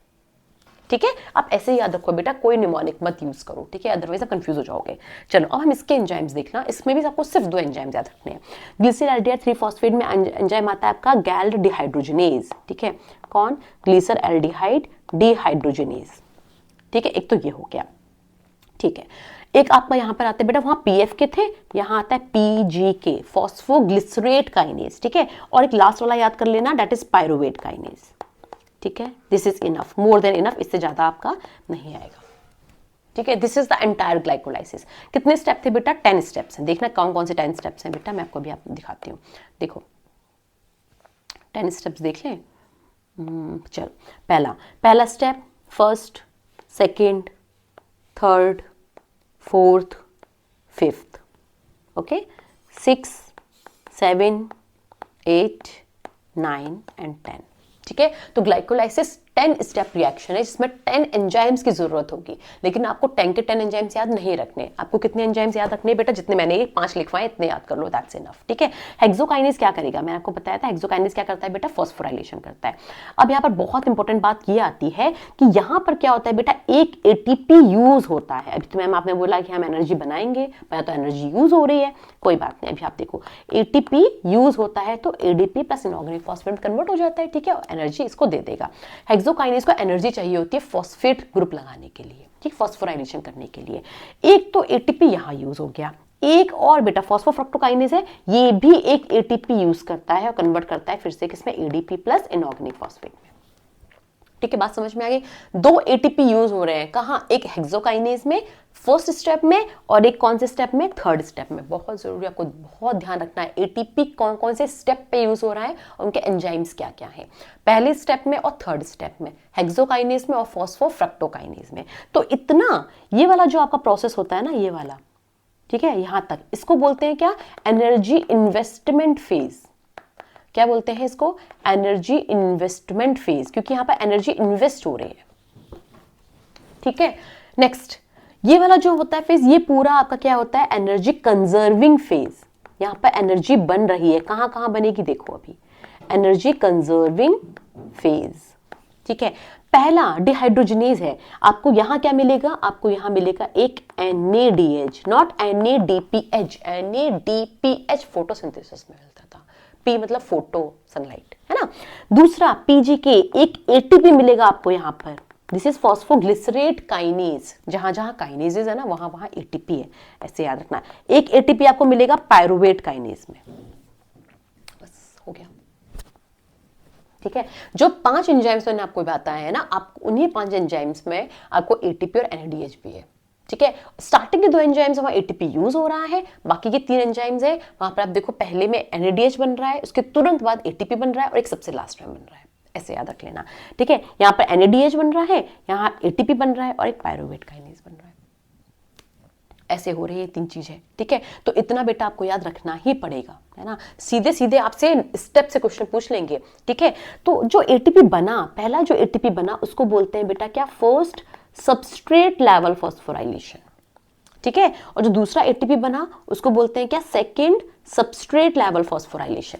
ठीक है। आप ऐसे ही याद रखो बेटा, कोई निमोनिक मत यूज करो, ठीक है, अदरवाइज आप कंफ्यूज हो जाओगे। चलो अब हम इसके एंजाइम्स देखना, इसमें भी आपको सिर्फ 2 एंजाइम्स याद रखने हैं। ग्लिसरॉल्डिहाइड 3-फॉस्फेट में एंजाइम आता है आपका गैल्ड डिहाइड्रोजनेज, ठीक है, कौन, ग्लिसरॉल्डिहाइड डिहाइड्रोजनेज, ठीक है, एक तो ये हो गया, ठीक है। एक आपका यहां पर आते बेटा, वहां PF के थे, यहां आता है PGK फॉस्फोग्लिसरेट काइनेज, ठीक है, और एक लास्ट वाला याद कर लेना, दैट इज पायरोवेट काइनेज, ठीक है। This is enough, more than enough, इससे ज्यादा आपका नहीं आएगा, ठीक है। This is the entire glycolysis. कितने स्टेप थे बेटा, 10 स्टेप्स हैं। देखना कौन कौन से 10 स्टेप्स हैं बेटा, मैं आपको भी दिखाती हूँ। देखो 10 स्टेप्स देख लें। चलो पहला step, first, second, third, fourth, fifth, okay, 6, 7, 8, 9 and 10, ठीक है। तो ग्लाइकोलाइसिस 10 स्टेप रिएक्शन है जिसमें 10 एंजाइम्स की जरूरत होगी, लेकिन आपको 10 के 10 एंजाइम्स याद नहीं रखने। आपको कितने एंजाइम्स याद रखने बेटा, जितने मैंने ये 5 लिखवाए इतने याद कर लो, दैट्स इनफ, ठीक है। हेक्सोकाइनेज क्या करेगा, मैंने आपको बताया था, हेक्सोकाइनेज क्या करता है बेटा, फॉस्फोराइलेशन करता है। अब यहाँ पर बहुत इंपॉर्टेंट बात ये आती है कि यहाँ पर क्या होता है बेटा, एक ATP यूज होता है। अभी तो मैम आपने बोला कि हम एनर्जी बनाएंगे, पहले तो एनर्जी यूज हो रही है, कोई बात नहीं, अभी आप देखो ATP यूज होता है तो ADP plus inorganic phosphate convert हो जाता है, ठीक है, एनर्जी इसको दे देगा। हेक्सोकाइनेज को एनर्जी चाहिए होती है फॉस्फेट ग्रुप लगाने के लिए, ठीक, फॉस्फोराइलेशन करने के लिए। एक तो ATP यहां यूज हो गया, एक और बेटा फॉस्फोफ्रक्टोकाइनेज है, ये भी एक ATP यूज करता है और कन्वर्ट करता है फिर से किसमें, ADP प्लस इनऑर्गेनिक फॉस्फेट में, ठीक है। बात समझ में आ गई। 2 ATP यूज हो रहे हैं, कहां, एक हेक्सोकाइनेज में फर्स्ट स्टेप में, और एक कौन से स्टेप में, थर्ड स्टेप में। बहुत जरूरी, आपको बहुत ध्यान रखना है ATP कौन कौन से स्टेप पे यूज हो रहा है, उनके एंजाइम्स क्या क्या हैं, पहले स्टेप में और थर्ड स्टेप में, हेक्सोकाइनेज में और फॉस्फोफ्रक्टोकाइनेज में। तो इतना ये वाला जो आपका प्रोसेस होता है ना, ये वाला, ठीक है, यहां तक, इसको बोलते हैं क्या, एनर्जी इन्वेस्टमेंट फेज। क्या बोलते हैं इसको, एनर्जी इन्वेस्टमेंट फेज, क्योंकि यहां पर एनर्जी इन्वेस्ट हो रही है, ठीक है। नेक्स्ट ये वाला जो होता है फेज, ये पूरा आपका क्या होता है, एनर्जी कंजर्विंग फेज। यहां पर एनर्जी बन रही है, कहां कहां बनेगी देखो, अभी एनर्जी कंजर्विंग फेज, ठीक है। पहला डिहाइड्रोजनेज है, आपको यहां क्या मिलेगा, आपको यहां मिलेगा एक NADH, not NADPH, NADPH photosynthesis में मिलता था, P मतलब फोटो सनलाइट, है ना। दूसरा PGK, एक ATP मिलेगा आपको यहां पर, दिस इज फॉस्फोग्लिसरेट काइनेज, जहां जहां काइनेजेस है ना वहां वहां ATP है, ऐसे याद रखना। एक ATP आपको मिलेगा पायरुवेट काइनेज में, बस हो गया, ठीक है। जो 5 एंजाइम्स मैंने आपको बताया है ना, आप उन्हीं 5 एंजाइम्स में आपको ATP और NADH भी है, ठीक है। स्टार्टिंग के 2 एंजाइम्स वहां ATP यूज हो रहा है, बाकी के 3 एंजाइम्स है वहां पर आप देखो, पहले में NADH बन रहा है, उसके तुरंत बाद ATP बन रहा है, और एक सबसे लास्ट में बन रहा है, ऐसे याद रख लेना, ठीक है। यहां पर NADH बन रहा है, यहां ATP बन रहा है, और एक पायरुवेट काइनेज बन रहा है, ऐसे हो रही है 3 चीजें, ठीक है। तो इतना बेटा आपको याद रखना ही पड़ेगा, है ना। सीधे सीधे आपसे स्टेप से क्वेश्चन पूछ लेंगे, ठीक है। तो जो ATP बना, पहला जो ATP बना उसको बोलते हैं बेटा क्या, फर्स्ट सबस्ट्रेट लेवल फॉस्फोराइलेशन, ठीक है। और जो दूसरा ATP बना उसको बोलते हैं क्या, सेकेंड सबस्ट्रेट लेवल फॉस्फोराइलेशन,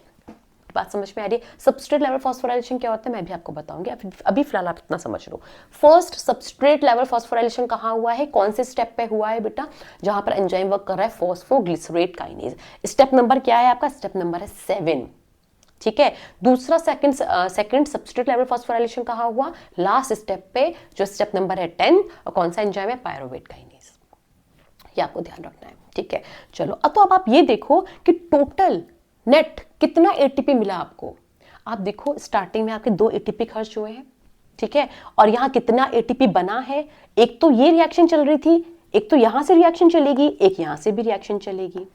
बात समझ में आ रही है? सबस्ट्रेट लेवल फॉस्फोराइलेशन क्या होता है मैं भी आपको बताऊंगी, अभी फिलहाल आप इतना समझ लो। फर्स्ट सबस्ट्रेट लेवल फॉस्फोराइलेशन कहाँ हुआ है, कौन से स्टेप पे हुआ है बेटा, जहां पर एंजाइम वर्क कर रहा है फॉस्फोग्लिसरेट काइनेज। स्टेप नंबर क्या है आपका, स्टेप नंबर है 7, ठीक है। दूसरा सेकंड सबस्ट्रेट लेवल फॉस्फोराइलेशन कहाँ हुआ, लास्ट स्टेप पे, जो स्टेप नंबर है 10, और कौन सा एंजाइम है, पायरुवेट काइनेज। ये आपको ध्यान रखना है, ठीक है। चलो तो अब आप ये देखो कि टोटल नेट कितना एटीपी मिला आपको। आप देखो स्टार्टिंग में आपके 2 एटीपी खर्च हुए हैं, ठीक है, और यहां कितना एटीपी बना है। एक तो ये रिएक्शन चल रही थी, एक तो यहां से रिएक्शन चलेगी, एक यहां से भी रिएक्शन चलेगी,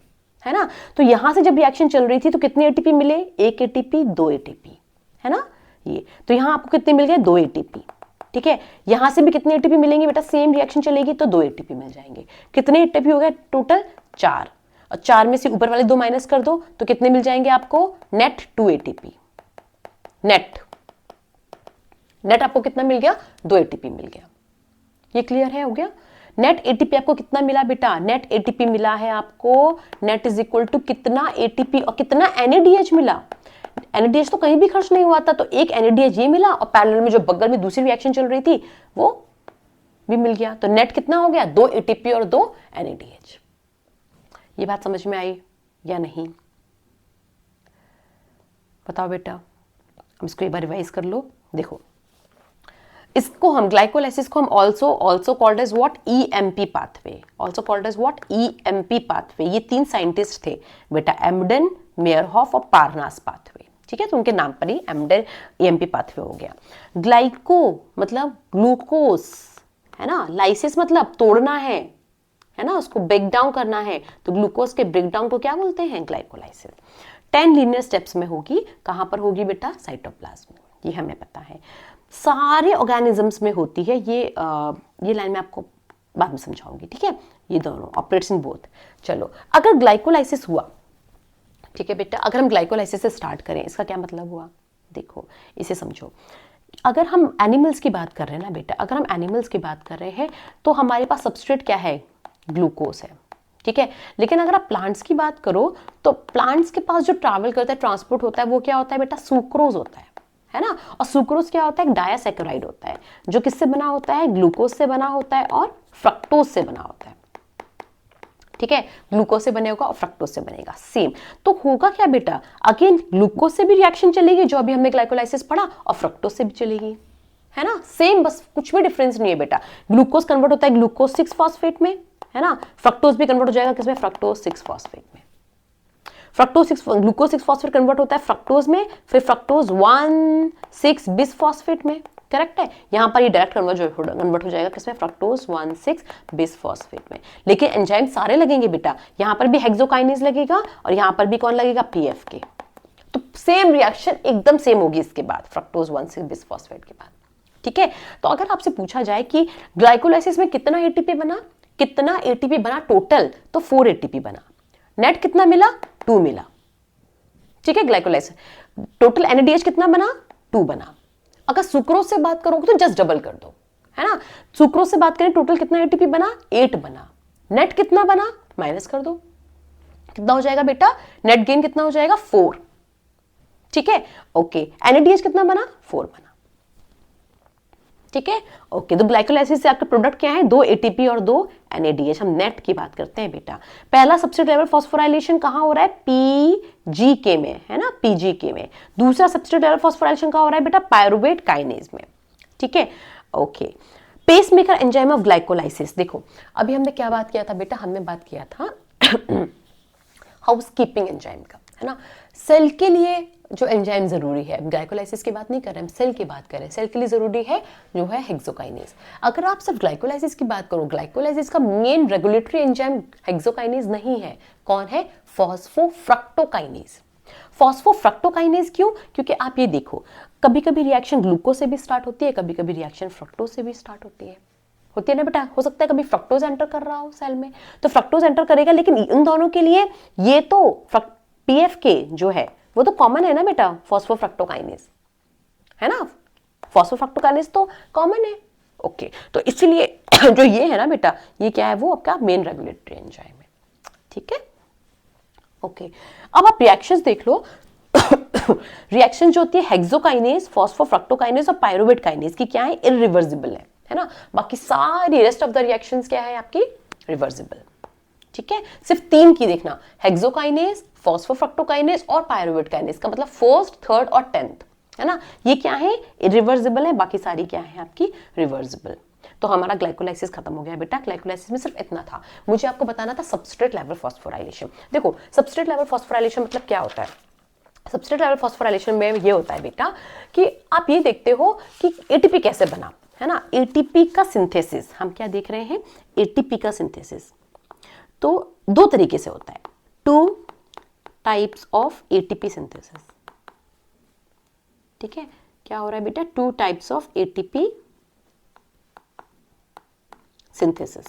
है ना। तो यहां से जब रिएक्शन चल रही थी तो कितने एटीपी मिले, 1 एटीपी 2 एटीपी, है ना। ये तो यहां आपको कितने मिल गए, 2 एटीपी, ठीक है। यहां से भी कितने एटीपी मिलेंगे बेटा, सेम रिएक्शन चलेगी तो 2 एटीपी मिल जाएंगे। कितने एटीपी हो गए टोटल, 4, और 4 में से ऊपर वाले 2 माइनस कर दो तो कितने मिल जाएंगे आपको, नेट 2 एटीपी। नेट आपको कितना मिल गया, 2 एटीपी मिल गया। ये क्लियर है, हो गया। नेट एटीपी आपको कितना मिला बेटा, नेट एटीपी मिला है आपको, नेट इज इक्वल टू कितना एटीपी और कितना एनएडीएच मिला। एनएडीएच तो कहीं भी खर्च नहीं हुआ था, तो एक एनएडीएच ये मिला और पैरेलल में जो बगल में दूसरी रिएक्शन चल रही थी वो भी मिल गया। तो नेट कितना हो गया, 2 एटीपी और 2 एनएडीएच। ये बात समझ में आई या नहीं, बताओ बेटा। अब इसको एक बार रिवाइज कर लो। देखो इसको हम ग्लाइकोलाइसिस को हम also called as what, EMP pathway, also called as what, EMP pathway. ये 3 साइंटिस्ट थे बेटा, एम्डन, मेयरहॉफ और पारनास पाथवे, ठीक है। तो उनके नाम पर ही एम्डन ईएमपी पाथवे हो गया। ग्लाइको मतलब ग्लूकोस, है ना, लाइसिस मतलब तोड़ना है ना, उसको ब्रेक डाउन करना है, तो ग्लूकोज के ब्रेक डाउन को क्या बोलते हैं, ग्लाइकोलाइसिस। 10 लीनियर स्टेप्स में होगी, कहां पर होगी बेटा, साइटोप्लाज्म में, ये हमें पता है। सारे ऑर्गेनिजम्स में होती है, ये लाइन में आपको बाद में समझाऊंगी, ठीक है। ये दोनों ऑपरेट्स इन बोथ। चलो अगर ग्लाइकोलाइसिस हुआ, ठीक है बेटा, अगर हम ग्लाइकोलाइसिस से स्टार्ट करें, इसका क्या मतलब हुआ, देखो इसे समझो। अगर हम एनिमल्स की बात कर रहे हैं ना बेटा, अगर हम एनिमल्स की बात कर रहे हैं तो हमारे पास सबस्ट्रेट क्या है, ग्लूकोज है, ठीक है। लेकिन अगर आप प्लांट्स की बात करो तो प्लांट्स के पास जो ट्रैवल करता है, ट्रांसपोर्ट होता है, वो क्या होता है बेटा, सुक्रोज होता है ना। और सुक्रोज क्या होता है, एक डायासैकेराइड होता है, जो किससे बना होता है, ग्लूकोज से बना होता है और फ्रक्टोज से बना होता है, ठीक है। ग्लूकोज से बनेगा और फ्रक्टोज से बनेगा, सेम। तो होगा क्या बेटा, अगेन ग्लूकोज से भी रिएक्शन चलेगी, जो अभी हमने ग्लाइकोलाइसिस पढ़ा, और फ्रक्टोज से भी चलेगी, है ना, सेम, बस कुछ भी डिफरेंस नहीं है बेटा। ग्लूकोज कन्वर्ट होता है ग्लूकोज 6 फॉस्फेट में, है ना, फ्रक्टोज भी कन्वर्ट हो जाएगा किसमें, फ्रक्टोज 6 फॉस्फेट में। ग्लूकोज 6 फॉस्फेट कन्वर्ट होता है फ्रक्टोज में, फिर फ्रक्टोज 1,6 बिस फॉस्फेट में, करेक्ट है। यहां पर ये डायरेक्ट कन्वर्ट हो जाएगा किसमें, फ्रक्टोज 1,6 बिस फॉस्फेट में। लेकिन एंजाइम सारे लगेंगे बेटा, यहां पर भी हेक्सोकाइनेज लगेगा और यहां पर भी कौन लगेगा, पीएफके। तो सेम रिएक्शन एकदम सेम होगी इसके बाद, फ्रक्टोज 1,6 बिस फॉस्फेट के बाद, ठीक है। तो अगर आपसे पूछा जाए कि ग्लाइकोलाइसिस में कितना एटीपी बना टोटल, तो 4 एटीपी बना। नेट कितना मिला, 2 मिला, ठीक है। ग्लाइकोलाइसिस टोटल एनएडीएच कितना बना, 2 बना। अगर सुक्रोज से बात करोगे तो जस्ट डबल कर दो, है ना। सुक्रोज से बात करें टोटल कितना एटीपी बना, 8 बना। नेट कितना बना, माइनस कर दो, कितना हो जाएगा बेटा, नेट गेन कितना हो जाएगा, 4, ठीक है। ओके, एनएडीएच कितना बना, 4 बना, ठीक है। ओके, तो ग्लाइकोलाइसिस से आपका प्रोडक्ट क्या है, 2 एटीपी और 2 एनएडीएच। हम नेट की बात करते हैं बेटा। पहला सबस्ट्रेट लेवल फॉस्फोराइलेशन कहां हो रहा है, पीजीके में, है ना, पीजीके में। दूसरा सबस्ट्रेट लेवल फॉस्फोराइलेशन कहां हो रहा है बेटा, पायरुवेट काइनेज में, ठीक है। Okay, pacemaker enzyme of glycolysis. देखो अभी हमने क्या बात किया था बेटा, हमने बात किया था हाउसकीपिंग एंजाइम का, है ना। सेल के लिए जो एंजाइम जरूरी है, ग्लाइकोलाइसिस की बात नहीं कर रहे हम, सेल की बात कर रहे हैं। सेल के लिए जरूरी है जो है हेक्सोकाइनेज। अगर आप सिर्फ ग्लाइकोलाइसिस की बात करो, ग्लाइकोलाइसिस का मेन रेगुलेटरी एंजाइम हेक्सोकाइनेज नहीं है, कौन है, फॉस्फोफ्रक्टोकाइनेज। फॉस्फोफ्रक्टोकाइनेज क्यों, क्योंकि आप ये देखो, कभी कभी रिएक्शन ग्लूकोज से भी स्टार्ट होती है, कभी कभी रिएक्शन फ्रक्टोज से भी स्टार्ट होती है ना बेटा। हो सकता है कभी फ्रक्टोज एंटर कर रहा हो सेल में, तो फ्रक्टोज एंटर करेगा, लेकिन इन दोनों के लिए ये तो पीएफके जो है वो तो कॉमन है ना बेटा, फॉस्फोफ्रक्टोकाइनेज, है ना, फॉस्फोफ्रक्टोकाइनेज तो कॉमन है। ओके, तो इसीलिए जो ये है ना बेटा, ये क्या है, वो आपका मेन रेगुलेटरी एंजाइम है, ठीक है। ओके, अब आप रिएक्शंस देख लो रिएक्शन जो होती है हेक्सोकाइनेज, फॉस्फोफ्रक्टोकाइनेज और पायरुवेट काइनेज की क्या है, इरिवर्सिबल है ना। बाकी सारी रेस्ट ऑफ द रिएक्शंस क्या है आपकी, रिवर्सिबल। ठीक है, सिर्फ 3 की देखना, हेक्सोकाइनेज, फॉस्फोफ्रक्टोकाइनेज और पायरुवेट काइनेज का मतलब फर्स्ट, थर्ड और 10th, है ना, ये क्या है, इरिवर्सिबल है, बाकी सारी क्या है आपकी रिवर्सिबल। तो हमारा ग्लाइकोलाइसिस खत्म हो गया बेटा। ग्लाइकोलाइसिस में सिर्फ इतना था, मुझे आपको बताना था सबस्ट्रेट लेवल फॉस्फोराइलेशन। देखो सबस्ट्रेट लेवल फॉस्फोराइलेशन मतलब क्या होता है, सबस्ट्रेट लेवल फॉस्फोराइलेशन में ये होता है बेटा कि आप ये देखते हो कि एटीपी कैसे बना, है ना, एटीपी का सिंथेसिस, हम क्या देख रहे हैं, एटीपी का सिंथेसिस। तो 2 तरीके से होता है, 2 टाइप्स ऑफ एटीपी सिंथेसिस। ठीक है, क्या हो रहा है बेटा, 2 टाइप्स ऑफ एटीपी सिंथेसिस।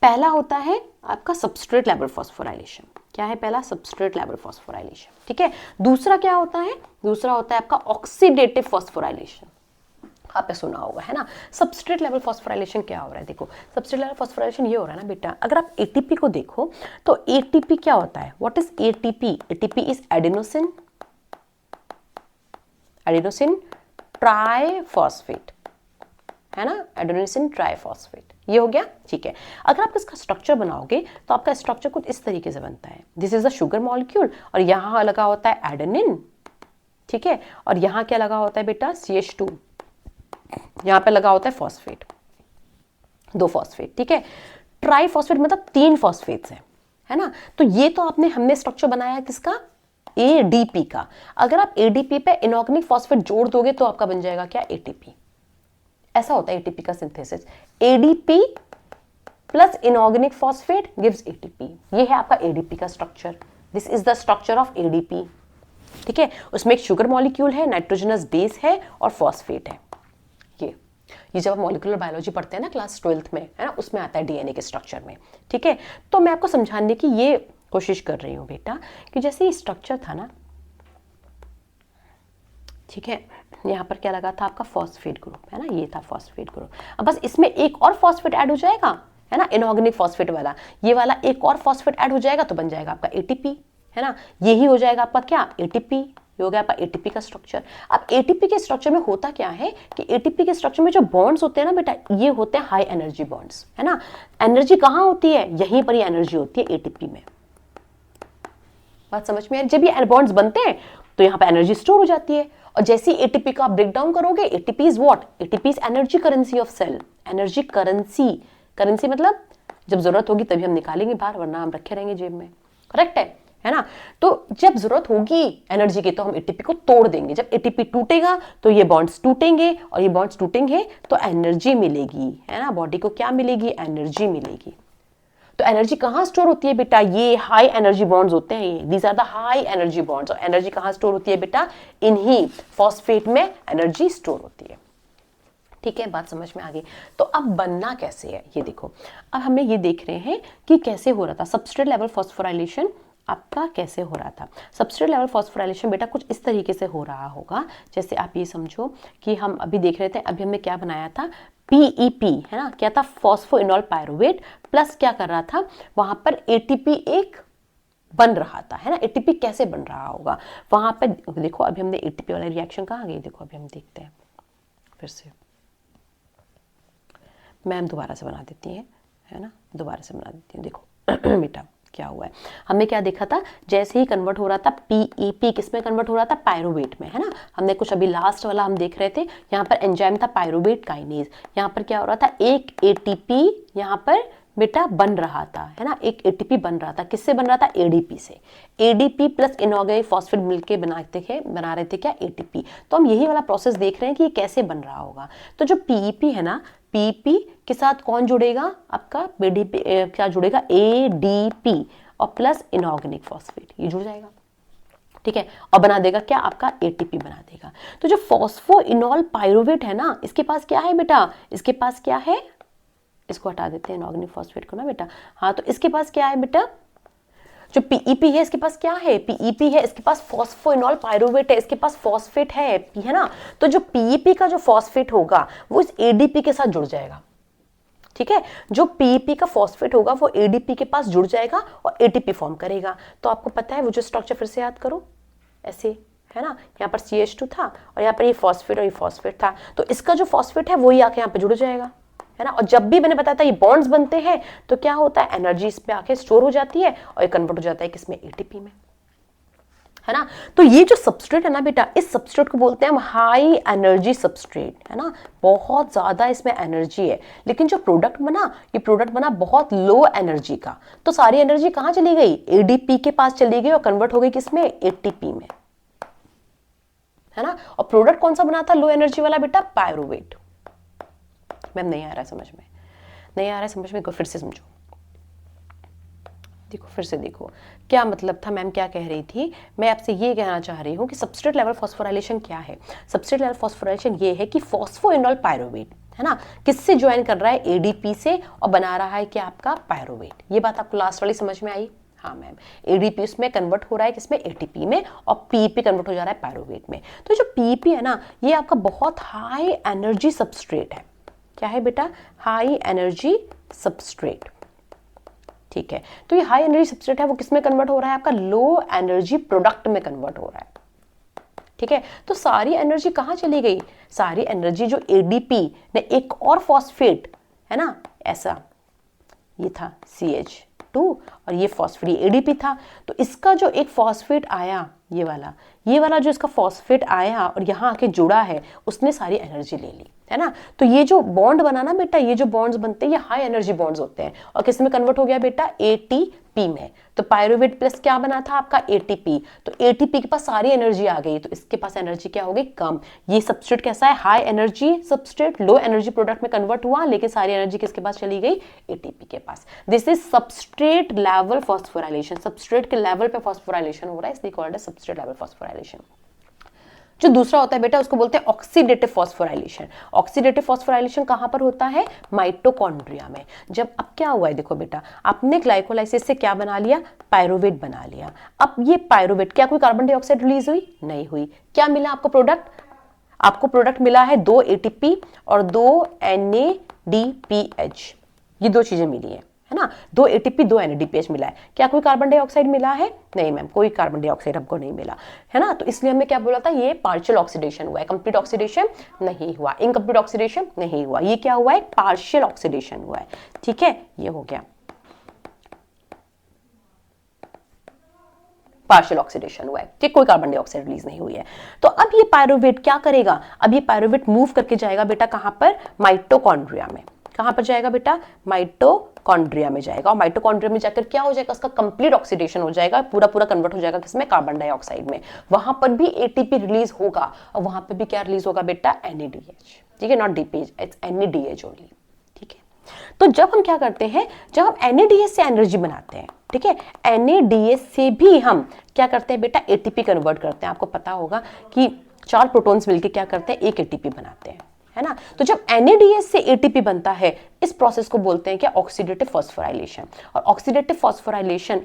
पहला होता है आपका सबस्ट्रेट लेवल फॉस्फोराइलेशन। क्या है पहला, सबस्ट्रेट लेवल फॉस्फोराइलेशन। ठीक है, दूसरा क्या होता है, दूसरा होता है आपका ऑक्सीडेटिव फॉस्फोराइलेशन। आपने सुना होगा, है ना। सबस्ट्रेट लेवल फॉस्फोराइलेशन क्या हो रहा है, देखो सबस्ट्रेट लेवल फॉस्फोराइलेशन ये हो रहा है ना बेटा, अगर आप एटीपी को देखो तो एटीपी क्या होता है, what is ATP, ATP is adenosine, adenosine triphosphate, है ना, एडेनोसिन ट्राइफॉस्फेट, ये हो गया। ठीक है, अगर आप इसका स्ट्रक्चर बनाओगे तो आपका स्ट्रक्चर कुछ इस तरीके से बनता है, this is a sugar molecule और यहां लगा होता है एडेनिन, ठीक है, और यहां क्या लगा होता है बेटा, CH2, यहां पे लगा होता है फॉस्फेट, 2 फॉस्फेट। ठीक है, ट्राइफॉस्फेट मतलब 3 फॉस्फेट्स है ना। तो ये तो हमने स्ट्रक्चर बनाया किसका, ADP का। अगर आप ADP पे इनऑर्गेनिक फॉस्फेट जोड़ दोगे तो आपका बन जाएगा क्या, ATP। ऐसा होता है एटीपी का synthesis, ADP plus inorganic phosphate gives ATP. ये है आपका एडीपी का structure, this is the structure of ADP. ठीक है, उसमें एक शुगर मॉलिक्यूल है, नाइट्रोजनस बेस है और फॉस्फेट है। ये जब आप मॉलिक्यूलर बायोलॉजी पढ़ते हैं ना क्लास 12th में, है ना, उसमें आता है डीएनए के स्ट्रक्चर में। ठीक है, तो मैं आपको समझाने की ये कोशिश कर रही हूं बेटा कि जैसे ये स्ट्रक्चर था ना, ठीक है, यहाँ पर क्या लगा था आपका फॉस्फेट ग्रुप, है ना, ये था फॉस्फेट ग्रुप। अब बस इसमें एक और फॉस्फेट ऐड हो जाएगा, है ना, इनऑर्गेनिक फॉस्फेट वाला, ये वाला एक और फॉस्फेट ऐड हो जाएगा तो बन जाएगा आपका एटीपी, है ना, यही हो जाएगा आपका क्या, एटीपी। ये हो गया आपका एटीपी का स्ट्रक्चर। अब एटीपी के स्ट्रक्चर में होता क्या है कि एटीपी के स्ट्रक्चर में जो बॉन्ड्स होते हैं ना बेटा, ये होते हैं हाई एनर्जी बॉन्ड्स, है ना। एनर्जी कहाँ होती है, यहीं पर ही एनर्जी होती है एटीपी में। बात समझ में है, जब ये बॉन्ड्स बनते हैं तो यहाँ पे एनर्जी स्टोर हो जाती है, और जैसे ही एटीपी का आप ब्रेक डाउन करोगे, ATP is what, ATP is energy currency of cell. Energy currency, currency मतलब जब जरूरत होगी तभी हम निकालेंगे बाहर, वरना हम रखे रहेंगे जेब में, करेक्ट है ना। तो जब जरूरत होगी एनर्जी की तो हम एटीपी को तोड़ देंगे, जब एटीपी टूटेगा तो ये बॉन्ड्स टूटेंगे, और ये बॉन्ड्स टूटेंगे तो एनर्जी मिलेगी, है ना, बॉडी को क्या मिलेगी, एनर्जी मिलेगी। तो एनर्जी कहाँ स्टोर होती है बेटा, ये हाई एनर्जी बॉन्ड्स होते हैं, these are the high energy bonds. और एनर्जी कहाँ स्टोर होती है बेटा, इन्हीं फॉस्फेट में एनर्जी स्टोर होती है। ठीक है, बात समझ में आ गई। तो अब बनना कैसे है ये देखो, अब हमें ये देख रहे हैं कि कैसे हो रहा था सबस्ट्रेट लेवल फॉस्फोराइलेशन, आपका कैसे हो रहा था। सबस्ट्रेट लेवल फॉस्फोराइलेशन बेटा कुछ इस तरीके से हो रहा होगा, जैसे आप ये समझो कि हम अभी देख रहे थे, अभी हमने क्या बनाया था, PEP, है ना, क्या था, फॉस्फोइनॉल पायरुवेट, प्लस क्या कर रहा था वहां पर ATP एक बन रहा था, है ना। ATP कैसे बन रहा होगा वहां पर देखो, अभी हमने ATP वाला रिएक्शन कहाँ गई, देखो अभी हम देखते हैं फिर से, मैम दोबारा से बना देती है ना, दोबारा से बना देती हूँ। देखो बेटा क्या हुआ है, हमने क्या देखा था, जैसे ही कन्वर्ट हो रहा था PEP किस में कन्वर्ट हो रहा था, पायरुवेट में, है ना। हमने कुछ अभी लास्ट वाला हम देख रहे थे, यहाँ पर एंजाइम था पायरुवेट काइनेज, यहाँ पर क्या हो रहा था, एक ATP यहाँ पर बेटा बन रहा था, है ना, एक ATP बन रहा था, किससे बन रहा था, ADP से। ADP प्लस इनऑर्गेनिक फॉस्फेट मिलके बना रहे थे क्या, ATP। तो हम यही वाला प्रोसेस देख रहे हैं कि ये कैसे बन रहा होगा। तो जो PEP है ना, PEP के साथ कौन जुड़ेगा आपका, BDP क्या जुड़ेगा, ADP और प्लस इनऑर्गेनिक फॉस्फेट, ये जुड़ जाएगा। ठीक है, और बना देगा क्या, आपका ATP बना देगा। तो जो फॉस्फोइनॉल पायरुवेट है ना, इसके पास क्या है बेटा, इसके पास क्या है, इसको हटा देते हैं इनऑर्गेनिक फॉस्फेट को ना बेटा, हाँ, तो इसके पास क्या है बेटा, जो PEP है इसके पास क्या है, PEP है, इसके पास फॉस्फोइनॉल पायरुवेट है, इसके पास फॉस्फेट है ना। तो जो PEP का जो फॉस्फेट होगा वो इस ADP के साथ जुड़ जाएगा। ठीक है, जो PEP का फॉस्फेट होगा वो ADP के पास जुड़ जाएगा और ATP फॉर्म करेगा। तो आपको पता है वो जो स्ट्रक्चर, फिर से याद करो, ऐसे, है ना, यहाँ पर CH2 था और यहाँ पर ये फॉस्फेट और ये फॉस्फेट था, तो इसका जो फॉस्फेट है वही आके यहाँ पे जुड़ जाएगा, है ना। और जब भी मैंने बताया था ये बॉन्ड्स बनते हैं तो क्या होता है, एनर्जी इस पे आके स्टोर हो जाती है और ये कन्वर्ट हो जाता है किसमें, ATP में, है ना। तो ये जो सबस्ट्रेट है ना बेटा, इस सबस्ट्रेट को बोलते हैं हम हाई एनर्जी सबस्ट्रेट, है ना, बहुत ज्यादा इसमें एनर्जी है। लेकिन जो प्रोडक्ट बना, ये प्रोडक्ट बना बहुत लो एनर्जी का, तो सारी एनर्जी कहां चली गई, ADP के पास चली गई और कन्वर्ट हो गई किसमें, ATP में, है ना। और प्रोडक्ट कौन सा बना था लो एनर्जी वाला बेटा, पायरुवेट। मैम नहीं आ रहा है समझ में, नहीं आ रहा है समझ में, फिर से समझो, देखो फिर से देखो क्या मतलब था, मैम क्या कह रही थी, मैं आपसे ये कहना चाह रही हूँ कि सबस्ट्रेट लेवल फॉस्फोराइलेशन क्या है। सबस्ट्रेट लेवल फॉस्फोराइलेशन ये है कि फॉस्फोइनोल पायरुवेट, है ना, किससे ज्वाइन कर रहा है, ADP से, और बना रहा है क्या आपका पायरुवेट। ये बात आपको लास्ट वाली समझ में आई, हाँ मैम, ADP उसमें कन्वर्ट हो रहा है किसमें, ATP में, और PEP कन्वर्ट हो जा रहा है पायरुवेट में। तो जो PEP है ना, ये आपका बहुत हाई एनर्जी सबस्ट्रेट है। क्या है बेटा, हाई एनर्जी सबस्ट्रेट, ठीक है। तो ये हाई एनर्जी सबस्ट्रेट है, वो किसमें कन्वर्ट हो रहा है, आपका लो एनर्जी प्रोडक्ट में कन्वर्ट हो रहा है, ठीक है। तो सारी एनर्जी कहां चली गई, सारी एनर्जी जो ADP ने एक और फॉस्फेट, है ना, ऐसा ये था CH2 और ये फॉस्फेट ADP था, तो इसका जो एक फॉस्फेट आया, ये वाला जो इसका फॉस्फेट आया और यहाँ आके जुड़ा है, उसने सारी एनर्जी ले ली, है ना। तो ये जो बॉन्ड बना ना बेटा, ये जो बॉन्ड्स बनते हैं ये हाई एनर्जी बॉन्ड्स होते हैं, और किस में कन्वर्ट हो गया बेटा, ATP में। तो पायरुवेट प्लस क्या बना था आपका, ATP, तो ATP के पास सारी एनर्जी आ गई, तो इसके पास एनर्जी क्या हो गई, कम। ये सबस्ट्रेट कैसा है, high energy substrate, low energy product में कन्वर्ट हुआ, लेकिन सारी एनर्जी किसके पास चली गई, ATP के पास। This is substrate level phosphorylation, substrate के लेवल पे फॉस्फोराइलेशन हो रहा है, इसलिए कॉल्ड है सबस्ट्रेट लेवल फॉस्फोराइलेशन। जो दूसरा होता है बेटा, उसको बोलते हैं ऑक्सीडेटिव फॉस्फोराइलेशन। ऑक्सीडेटिव फॉस्फोराइलेशन कहां पर होता है, माइटोकॉन्ड्रिया में। जब अब क्या हुआ है, देखो बेटा, आपने ग्लाइकोलाइसिस से क्या बना लिया, पायरुवेट बना लिया। अब ये पायरुवेट, क्या कोई कार्बन डाइऑक्साइड रिलीज हुई, नहीं हुई। क्या मिला आपको प्रोडक्ट, आपको प्रोडक्ट मिला है 2 ATP और 2 NADPH, ये 2 चीजें मिली है ना, 2 ATP 2 NADPH मिला है। क्या कोई कार्बन डाइऑक्साइड मिला है, नहीं मैम, कोई कार्बन डाइऑक्साइड हमको नहीं मिला, है ना। तो इसलिए हमने क्या बोला था, ये पार्शियल ऑक्सीडेशन हुआ है, कंप्लीट ऑक्सीडेशन नहीं हुआ, इनकम्प्लीट ऑक्सीडेशन नहीं हुआ, ये क्या हुआ है, पार्शियल ऑक्सीडेशन हुआ है, ठीक है, ये हो गया पार्शियल ऑक्सीडेशन हुआ है, ठीक, कोई कार्बन डाइऑक्साइड रिलीज नहीं हुई है। तो अब ये पायरुवेट क्या करेगा, अब ये पायरुवेट मूव करके जाएगा बेटा कहां पर, माइटोकॉन्ड्रिया में। कहां पर जाएगा बेटा, माइटोकॉन्ड्रिया में जाएगा, और माइटोकॉन्ड्रिया में जाकर क्या हो जाएगा, उसका कंप्लीट ऑक्सीडेशन हो जाएगा, पूरा पूरा कन्वर्ट हो जाएगा किसमें, कार्बन डाइऑक्साइड में। वहां पर भी ATP रिलीज होगा, और वहां पर भी क्या रिलीज होगा बेटा, NADH, ठीक है, not DPH, it's NADH only, ठीक है। तो जब हम क्या करते हैं, जब हम NADH से एनर्जी बनाते हैं, ठीक है, NADH से भी हम क्या करते हैं बेटा, ATP कन्वर्ट करते हैं। आपको पता होगा कि 4 प्रोटॉन्स मिलकर क्या करते हैं, एक ATP बनाते हैं, है ना। तो जब NADH से ATP बनता है, इस प्रोसेस को बोलते हैं क्या, ऑक्सीडेटिव फॉस्फोराइलेशन। और ऑक्सीडेटिव फॉस्फोराइलेशन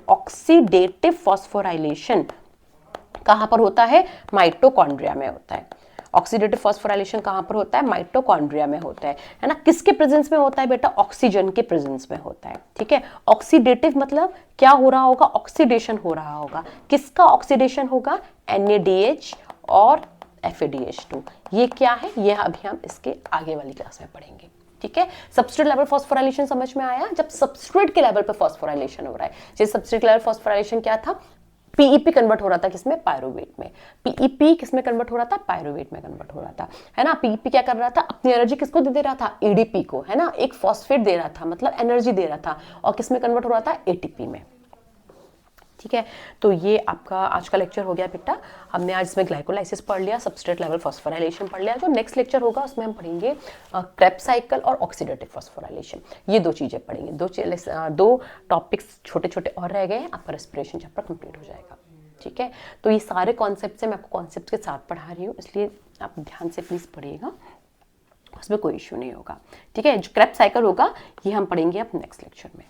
कहां पर होता है, माइटोकॉन्ड्रिया में होता है। ऑक्सीडेटिव फॉस्फोराइलेशन कहां पर होता है, माइटोकॉन्ड्रिया में होता है ना। किसके प्रेजेंस में होता है बेटा, ऑक्सीजन के प्रेजेंस में होता है, ठीक है। ऑक्सीडेटिव मतलब क्या हो रहा होगा, ऑक्सीडेशन हो रहा होगा। किसका ऑक्सीडेशन होगा, NADH और FADH2। ये क्या है, ये अभी हम इसके आगे वाली क्लास में पढ़ेंगे, ठीक है। सबस्ट्रेट लेवल फॉस्फोराइलेशन समझ में आया, जब सबस्ट्रेट के लेवल पे फॉस्फोराइलेशन हो रहा है। जैसे सबस्ट्रेट लेवल फॉस्फोराइलेशन क्या था, PEP कन्वर्ट हो रहा था किसमें, पायरुवेट में। PEP किसमें कन्वर्ट हो रहा था, पायरुवेट में कन्वर्ट हो रहा था, है ना। PEP क्या कर रहा था, अपनी एनर्जी किसको दे रहा था, ADP को, है ना, एक फॉस्फेट दे रहा था, मतलब एनर्जी दे रहा था, और किसमें कन्वर्ट हो रहा था, ATP में, ठीक है। तो ये आपका आज का लेक्चर हो गया बेटा। हमने आज इसमें ग्लाइकोलाइसिस पढ़ लिया, सबस्ट्रेट लेवल फॉस्फोराइलेशन पढ़ लिया। जो नेक्स्ट लेक्चर होगा उसमें हम पढ़ेंगे क्रेब्स साइकिल और ऑक्सीडेटिव फॉस्फोराइलेशन, ये 2 चीजें पढ़ेंगे। 2 टॉपिक्स छोटे छोटे और रह गए हैं, आपका रेस्पिरेशन चैप्टर कंप्लीट हो जाएगा, ठीक है। तो ये सारे कॉन्सेप्ट से मैं आपको कॉन्सेप्ट के साथ पढ़ा रही हूँ, इसलिए आप ध्यान से प्लीज पढ़िएगा, उसमें कोई इश्यू नहीं होगा, ठीक है। जो क्रेब्स साइकिल होगा ये हम पढ़ेंगे अब नेक्स्ट लेक्चर में।